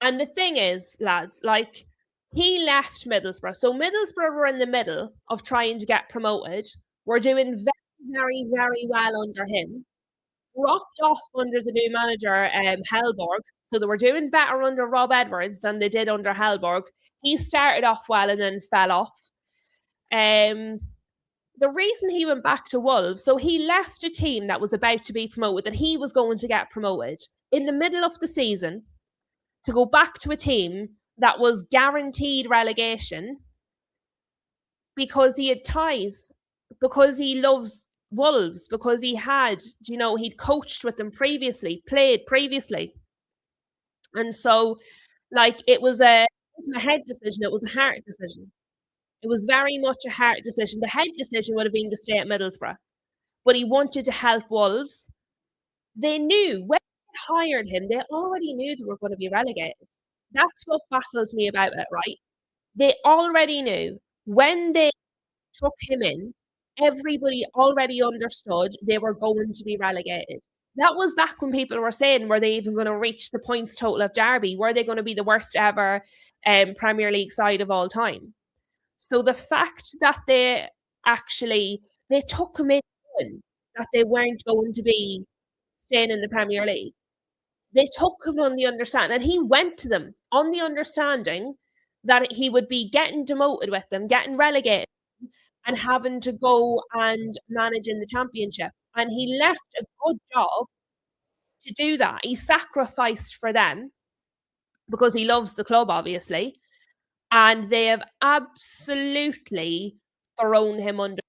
A: the thing is, lads, like, he left Middlesbrough. So Middlesbrough were in the middle of trying to get promoted. We're doing very, very, very well under him. Dropped off under the new manager, Hellborg. So they were doing better under Rob Edwards than they did under Hellborg. He started off well and then fell off. The reason he went back to Wolves, so he left a team that was about to be promoted, that he was going to get promoted in the middle of the season, to go back to a team that was guaranteed relegation because he had ties, because he loves Wolves, because he had, he'd coached with them previously, played previously. And so, like, it wasn't a head decision, it was a heart decision. It was very much a heart decision. The head decision would have been to stay at Middlesbrough, but he wanted to help Wolves. They knew when they hired him, they already knew they were going to be relegated. That's what baffles me about it, right? They already knew when they took him in, everybody already understood they were going to be relegated. That was back when people were saying, were they even going to reach the points total of Derby? Were they going to be the worst ever Premier League side of all time? So the fact that they took him in that they weren't going to be staying in the Premier League. They took him on the understanding, and he went to them on the understanding that he would be getting demoted with them, getting relegated, and having to go and manage in the Championship. And he left a good job to do that. He sacrificed for them because he loves the club, obviously. And they have absolutely thrown him under.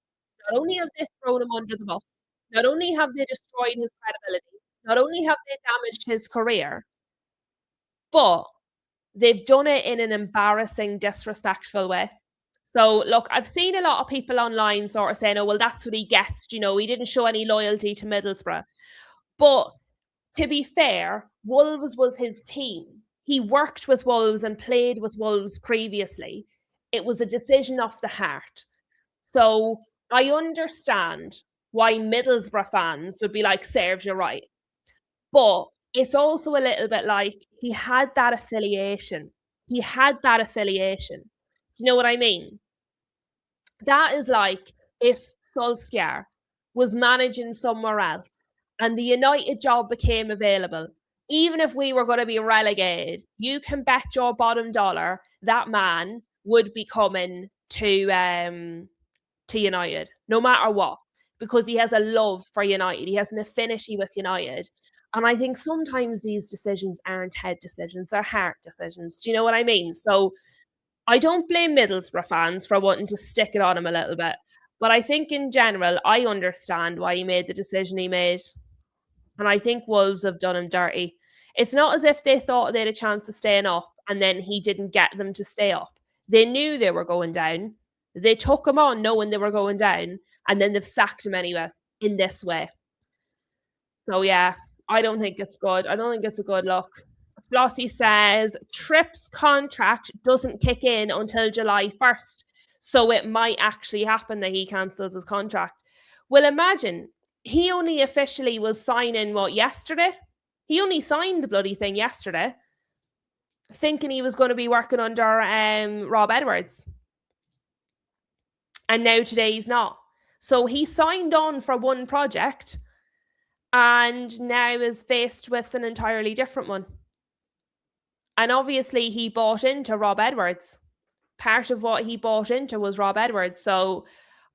A: Not only have they thrown him under the bus, not only have they destroyed his credibility, not only have they damaged his career, but they've done it in an embarrassing, disrespectful way. So, look, I've seen a lot of people online sort of saying, oh, well, that's what he gets. He didn't show any loyalty to Middlesbrough. But to be fair, Wolves was his team. He worked with Wolves and played with Wolves previously. It was a decision of the heart. So I understand why Middlesbrough fans would be like, serves you right. But it's also a little bit like he had that affiliation. Do you know what I mean? That is like if Solskjaer was managing somewhere else and the United job became available. Even if we were going to be relegated, you can bet your bottom dollar that man would be coming to United, no matter what, because he has a love for United. He has an affinity with United. And I think sometimes these decisions aren't head decisions, they're heart decisions. Do you know what I mean? So I don't blame Middlesbrough fans for wanting to stick it on him a little bit. But I think in general, I understand why he made the decision he made. And I think Wolves have done him dirty. It's not as if they thought they had a chance of staying up and then he didn't get them to stay up. They knew they were going down. They took him on knowing they were going down, and then they've sacked him anyway in this way. So yeah, I don't think it's good. I don't think it's a good look. Flossie says Tripp's contract doesn't kick in until July 1st. So it might actually happen that he cancels his contract. Well, imagine he only officially was signing yesterday? He only signed the bloody thing yesterday, thinking he was going to be working under Rob Edwards. And now today he's not. So he signed on for one project and now is faced with an entirely different one. And obviously he bought into Rob Edwards. Part of what he bought into was Rob Edwards. So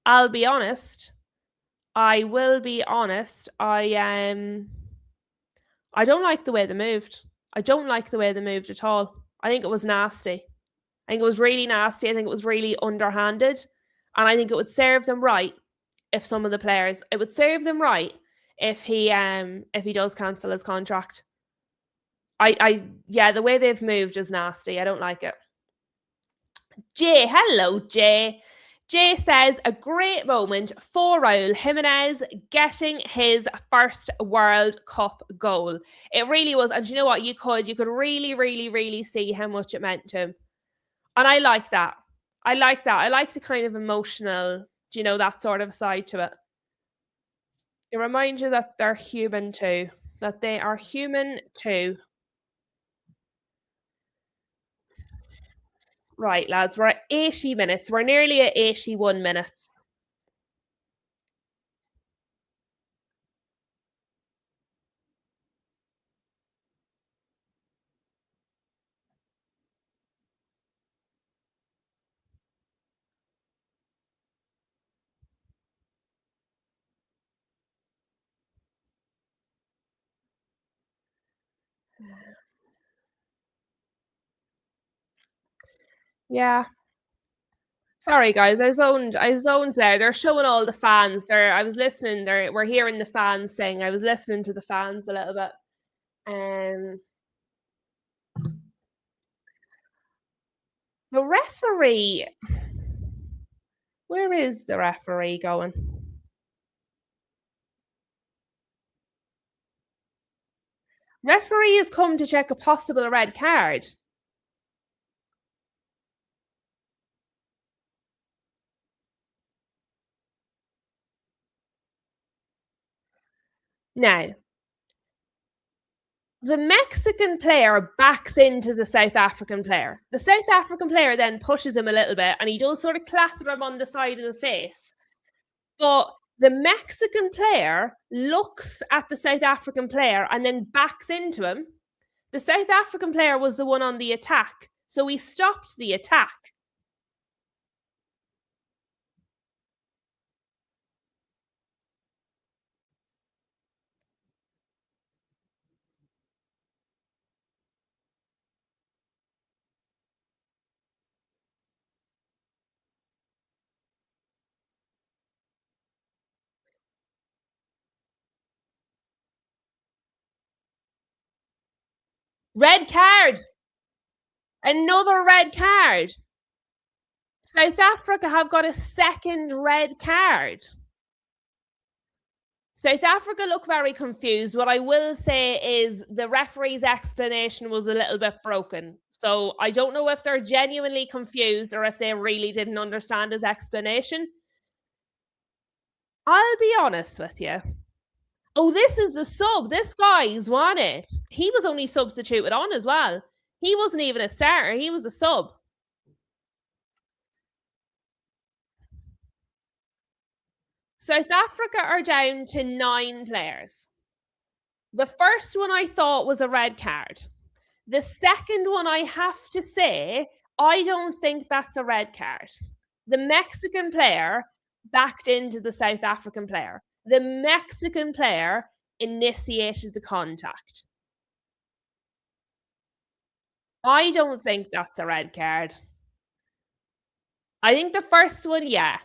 A: I'll be honest. I will be honest. I don't like the way they moved. I don't like the way they moved at all. I think it was nasty. I think it was really nasty. I think it was really underhanded. And I think it would serve them right if some of the players, it would serve them right if he does cancel his contract. Yeah, the way they've moved is nasty. I don't like it. Jay, hello, Jay. Jay says a great moment for Raul Jimenez getting his first World Cup goal. It really was, and you know what? You could really, really, really see how much it meant to him, and I like that. I like that. I like the kind of emotional, that sort of side to it. It reminds you that they're human too. That they are human too. Right, lads, we're at 80 minutes. We're nearly at 81 minutes. Yeah. Sorry, guys. I zoned there. They're showing all the fans. I was listening. We're hearing the fans sing. I was listening to the fans a little bit. Um, the referee. Where is the referee going? Referee has come to check a possible red card. Now, the Mexican player backs into the South African player. The South African player then pushes him a little bit and he does sort of clatter him on the side of the face. But the Mexican player looks at the South African player and then backs into him. The South African player was the one on the attack. So he stopped the attack. Red card. Another red card. South Africa have got a second red card. South Africa look very confused. What I will say is the referee's explanation was a little bit broken. So I don't know if they're genuinely confused or if they really didn't understand his explanation. I'll be honest with you. Oh, this is the sub. This guy's won it. He was only substituted on as well. He wasn't even a starter. He was a sub. South Africa are down to 9 players. The first one I thought was a red card. The second one, I have to say, I don't think that's a red card. The Mexican player backed into the South African player. The Mexican player initiated the contact. I don't think that's a red card. I think the first one, yeah.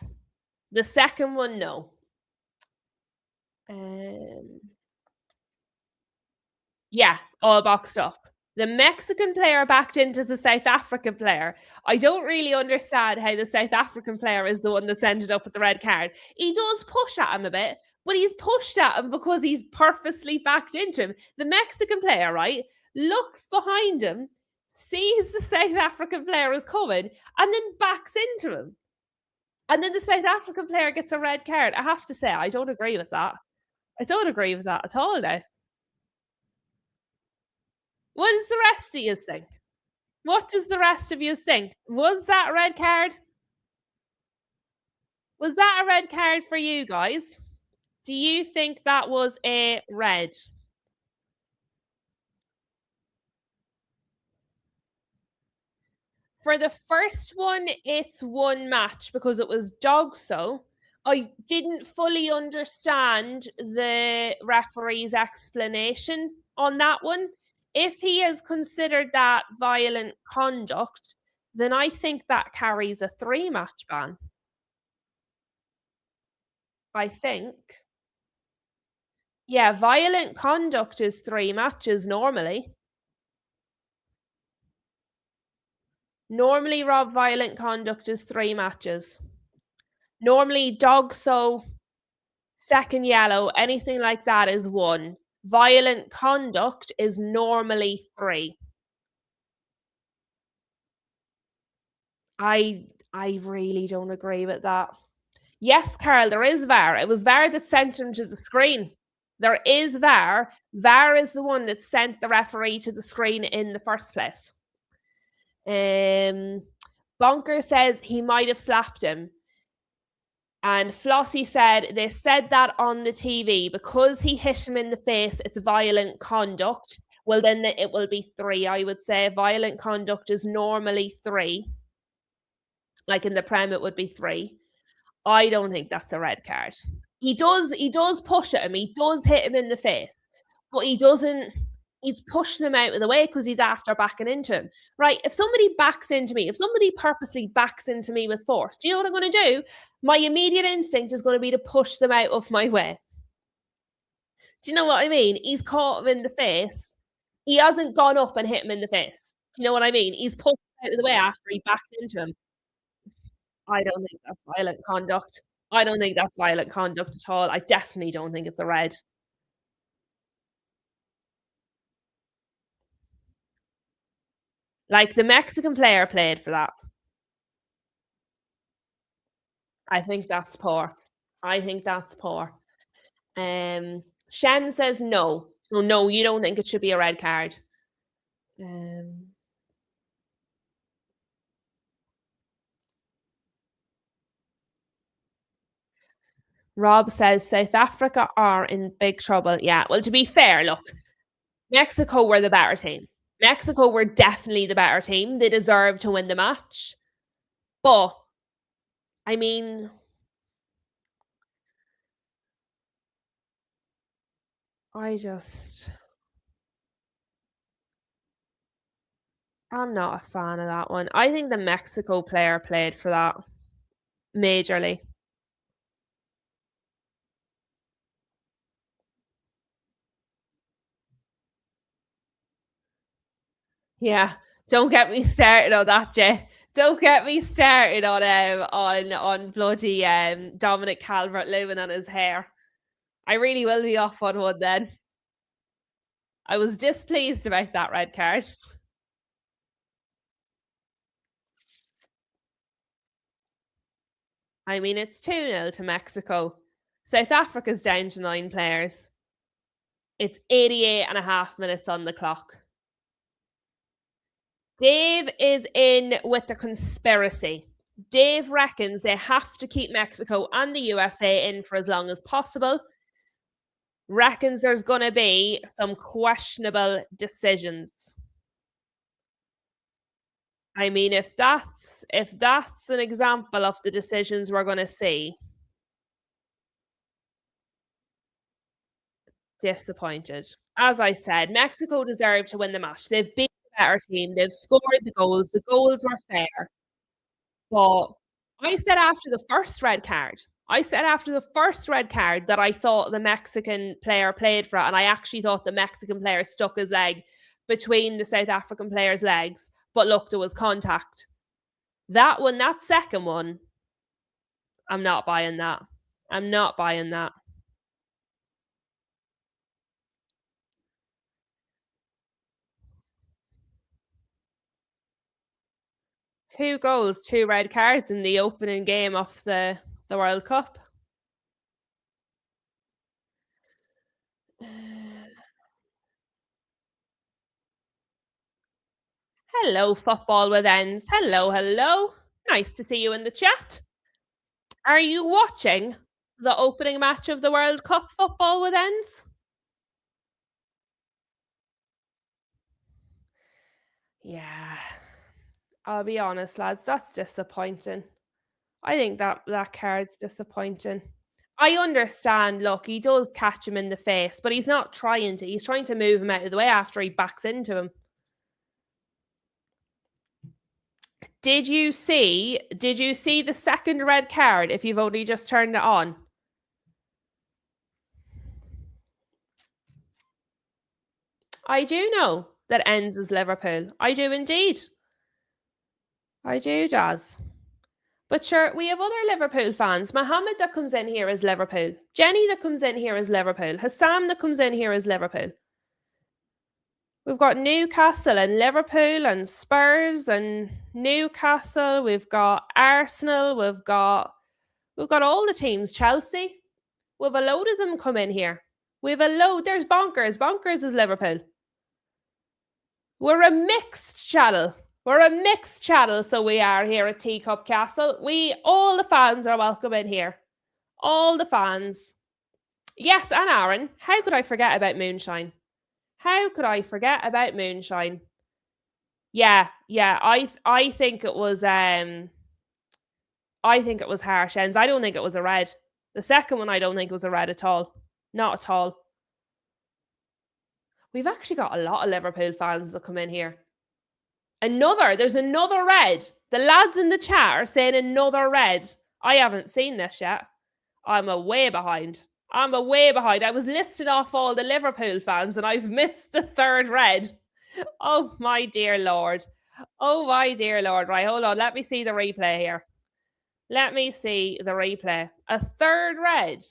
A: The second one, no. Um, yeah, all boxed up. The Mexican player backed into the South African player. I don't really understand how the South African player is the one that's ended up with the red card. He does push at him a bit, but he's pushed at him because he's purposely backed into him. The Mexican player, right, looks behind him, sees the South African player is coming, and then backs into him. And then the South African player gets a red card. I have to say, I don't agree with that. I don't agree with that at all now. What does the rest of you think? What does the rest of you think? Was that a red card? Was that a red card for you guys? Do you think that was a red? For the first one, it's one match because it was Dogso. I didn't fully understand the referee's explanation on that one. If he has considered that violent conduct, then I think that carries a 3 match ban. I think. Yeah, violent conduct is 3 matches normally. Normally, Rob, violent conduct is 3 matches. Normally, dog so, second yellow, anything like that is 1. Violent conduct is normally 3. I really don't agree with that. Yes, Carl, there is VAR. It was VAR that sent him to the screen. There is VAR. VAR is the one that sent the referee to the screen in the first place. Bonker says he might have slapped him. And Flossie said they said that on the TV because he hit him in the face, it's violent conduct. Well, then it will be 3, I would say. Violent conduct is normally 3. Like in the Prem, it would be 3. I don't think that's a red card. He does push at him. He does hit him in the face, but he doesn't. He's pushing him out of the way because he's after backing into him. Right? If somebody backs into me, if somebody purposely backs into me with force, do you know what I'm going to do? My immediate instinct is going to be to push them out of my way. Do you know what I mean? He's caught him in the face. He hasn't gone up and hit him in the face. Do you know what I mean? He's pushed out of the way after he backed into him. I don't think that's violent conduct. I don't think that's violent conduct at all. I definitely don't think it's a red. Like, the Mexican player played for that. I think that's poor. I think that's poor. Shen says no. So, no, you don't think it should be a red card. Um, Rob says South Africa are in big trouble. Yeah, well, to be fair, look, Mexico were the better team. Mexico were definitely the better team. They deserved to win the match. But, I mean, I just I'm not a fan of that one. I think the Mexico player played for that majorly. Yeah, don't get me started on that, Jay. Don't get me started on bloody Dominic Calvert-Lewin and his hair. I really will be off on one then. I was displeased about that red card. I mean, it's 2-0 to Mexico. South Africa's down to 9 players. It's 88 and a half minutes on the clock. Dave is in with the conspiracy. Dave reckons they have to keep Mexico and the USA in for as long as possible. Reckons there's going to be some questionable decisions. I mean, if that's an example of the decisions we're going to see, disappointed. As I said, Mexico deserved to win the match. They've been the better team. They've scored the goals. The goals were fair. But I said after the first red card, that I thought the Mexican player played for it, and I actually thought the Mexican player stuck his leg between the South African player's legs. But look, there was contact. That second one, I'm not buying that. I'm not buying that. 2 goals, 2 red cards in the opening game of the World Cup. Hello, football with ends. Hello, hello. Nice to see you in the chat. Are you watching the opening match of the World Cup, football with ends? Yeah. I'll be honest, lads, that's disappointing. I think that card's disappointing. I understand, look, he does catch him in the face, but he's not trying to. He's trying to move him out of the way after he backs into him. Did you see the second red card if you've only just turned it on? I do know that ends as Liverpool. I do indeed. I do, Jazz. But sure, we have other Liverpool fans. Mohammed that comes in here is Liverpool. Jenny that comes in here is Liverpool. Hassam that comes in here is Liverpool. We've got Newcastle and Liverpool and Spurs and Newcastle. We've got Arsenal. We've got all the teams. Chelsea. We've a load of them come in here. We've a load. There's Bonkers. Bonkers is Liverpool. We're a mixed channel. We're a mixed channel, so we are here at Teacup Castle. All the fans are welcome in here. All the fans. Yes, and Aaron. How could I forget about Moonshine? How could I forget about Moonshine? Yeah. I think it was harsh ends. I don't think it was a red. The second one I don't think was a red at all. Not at all. We've actually got a lot of Liverpool fans that come in here. There's another red. The lads in the chat are saying another red. I haven't seen this yet. I'm way behind. I was listing off all the Liverpool fans and I've missed the third red. Oh my dear Lord. Right, hold on. Let me see the replay here. A third red.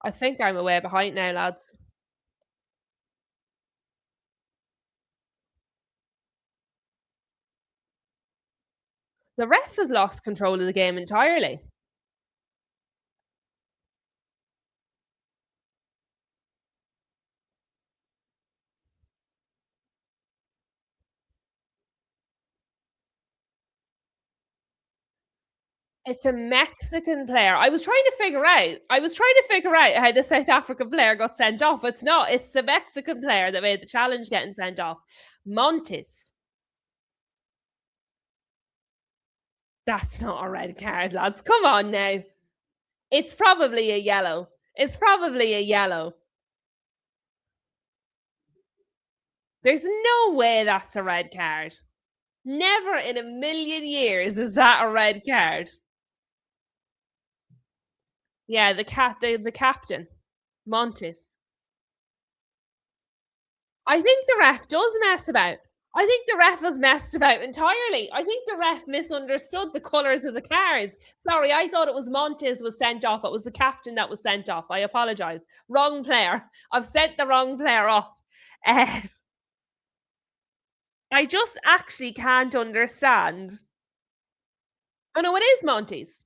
A: I think I'm way behind now, lads. The ref has lost control of the game entirely. It's a Mexican player. I was trying to figure out how the South African player got sent off. It's not. It's the Mexican player that made the challenge getting sent off. Montes. That's not a red card, lads. Come on now. It's probably a yellow. There's no way that's a red card. Never in a million years is that a red card. Yeah, the captain, Montes. I think the ref does mess about. I think the ref has messed about entirely. I think the ref misunderstood the colours of the cards. Sorry, I thought it was Montes was sent off. It was the captain that was sent off. I apologise. Wrong player. I've sent the wrong player off. I just actually can't understand. Oh no, it is Montes.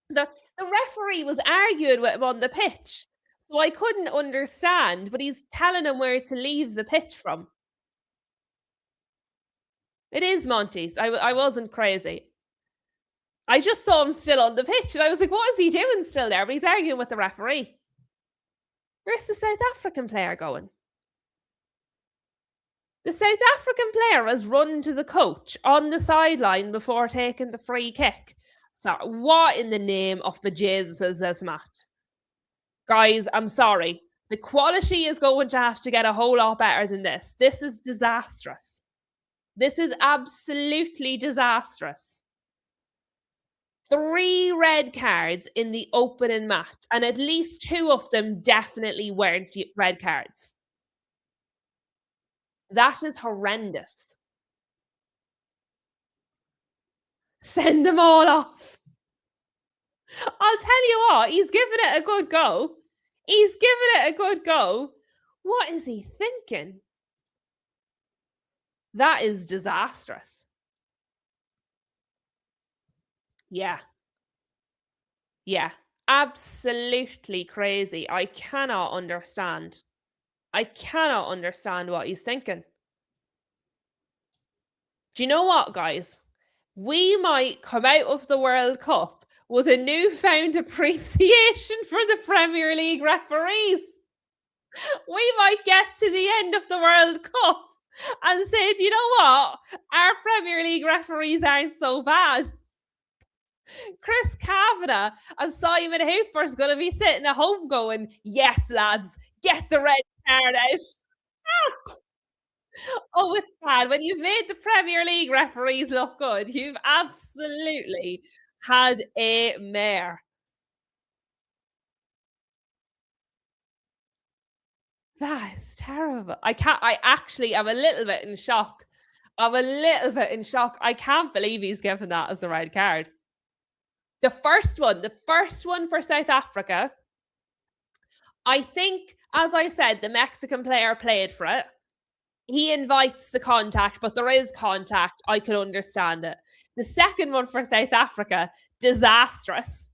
A: The referee was arguing with him on the pitch. So I couldn't understand, but he's telling him where to leave the pitch from. It is Monty's. I wasn't crazy. I just saw him still on the pitch and I was like, what is he doing still there? But he's arguing with the referee. Where's the South African player going? The South African player has run to the coach on the sideline before taking the free kick. So what in the name of bejesus is this match? Guys, I'm sorry. The quality is going to have to get a whole lot better than this. This is disastrous. This is absolutely disastrous. 3 red cards in the opening match, and at least 2 of them definitely weren't red cards. That is horrendous. Send them all off. I'll tell you what, he's giving it a good go. What is he thinking? That is disastrous. Yeah. Absolutely crazy. I cannot understand what he's thinking. Do you know what, guys? We might come out of the World Cup with a newfound appreciation for the Premier League referees. We might get to the end of the World Cup and say, do you know what? Our Premier League referees aren't so bad. Chris Kavanagh and Simon Hooper's going to be sitting at home going, yes, lads, get the red card out. Oh, it's bad. When you've made the Premier League referees look good, you've absolutely had a mare. That is terrible. I can't, I actually am a little bit in shock. I'm a little bit in shock. I can't believe he's given that as a red card. The first one for South Africa, I think, as I said, the Mexican player played for it. He invites the contact, but there is contact. I could understand it. The second one for South Africa, disastrous.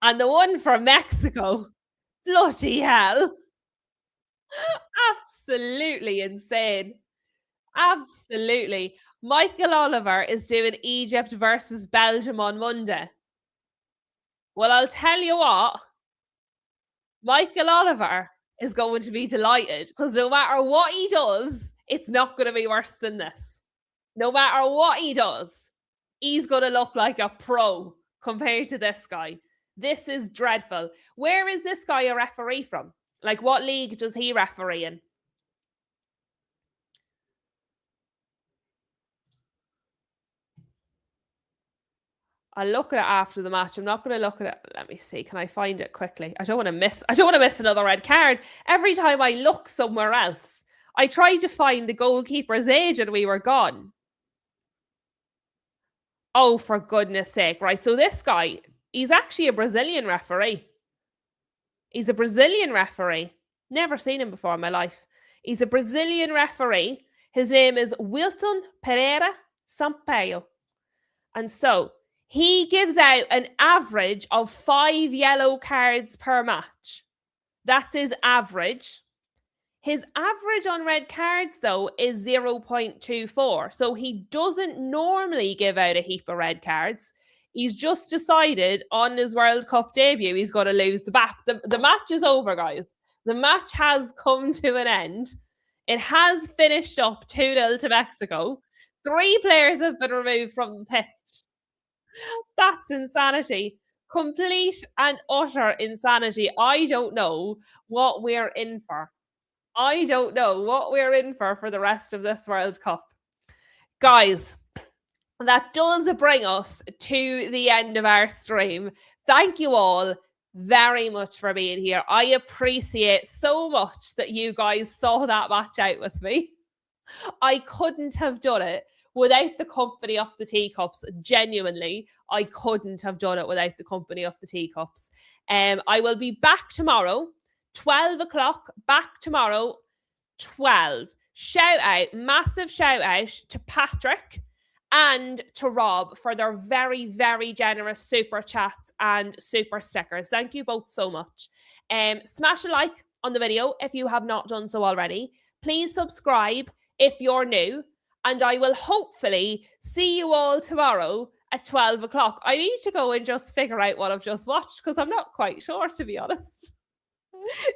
A: And the one for Mexico, bloody hell. Absolutely insane. Absolutely. Michael Oliver is doing Egypt versus Belgium on Monday. Well, I'll tell you what, Michael Oliver is going to be delighted because no matter what he does, it's not going to be worse than this. No matter what he does, he's going to look like a pro compared to this guy. This is dreadful. Where is this guy a referee from? Like, what league does he referee in? I'll look at it after the match. I'm not going to look at it. Let me see. Can I find it quickly? I don't want to miss. I don't want to miss another red card. Every time I look somewhere else, I tried to find the goalkeeper's age and we were gone. Oh, for goodness sake. Right. So this guy, he's actually a Brazilian referee. He's a Brazilian referee. Never seen him before in my life. He's a Brazilian referee. His name is Wilton Pereira Sampaio. And so he gives out an average of 5 yellow cards per match. That's his average. His average on red cards, though, is 0.24. So he doesn't normally give out a heap of red cards. He's just decided on his World Cup debut he's going to lose the bat. The match is over, guys. The match has come to an end. It has finished up 2-0 to Mexico. 3 players have been removed from the pitch. That's insanity. Complete and utter insanity. I don't know what we're in for. I don't know what we're in for the rest of this World Cup. Guys, that does bring us to the end of our stream. Thank you all very much for being here. I appreciate so much that you guys saw that match out with me. I couldn't have done it without the company of the teacups. Genuinely, I couldn't have done it without the company of the teacups. I will be back tomorrow, 12 o'clock, back tomorrow, 12. Shout out, massive shout out to Patrick and to Rob for their very, very generous super chats and super stickers. Thank you both so much. Smash a like on the video if you have not done so already. Please subscribe if you're new. And I will hopefully see you all tomorrow at 12 o'clock. I need to go and just figure out what I've just watched because I'm not quite sure, to be honest.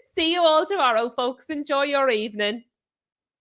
A: See you all tomorrow, folks. Enjoy your evening.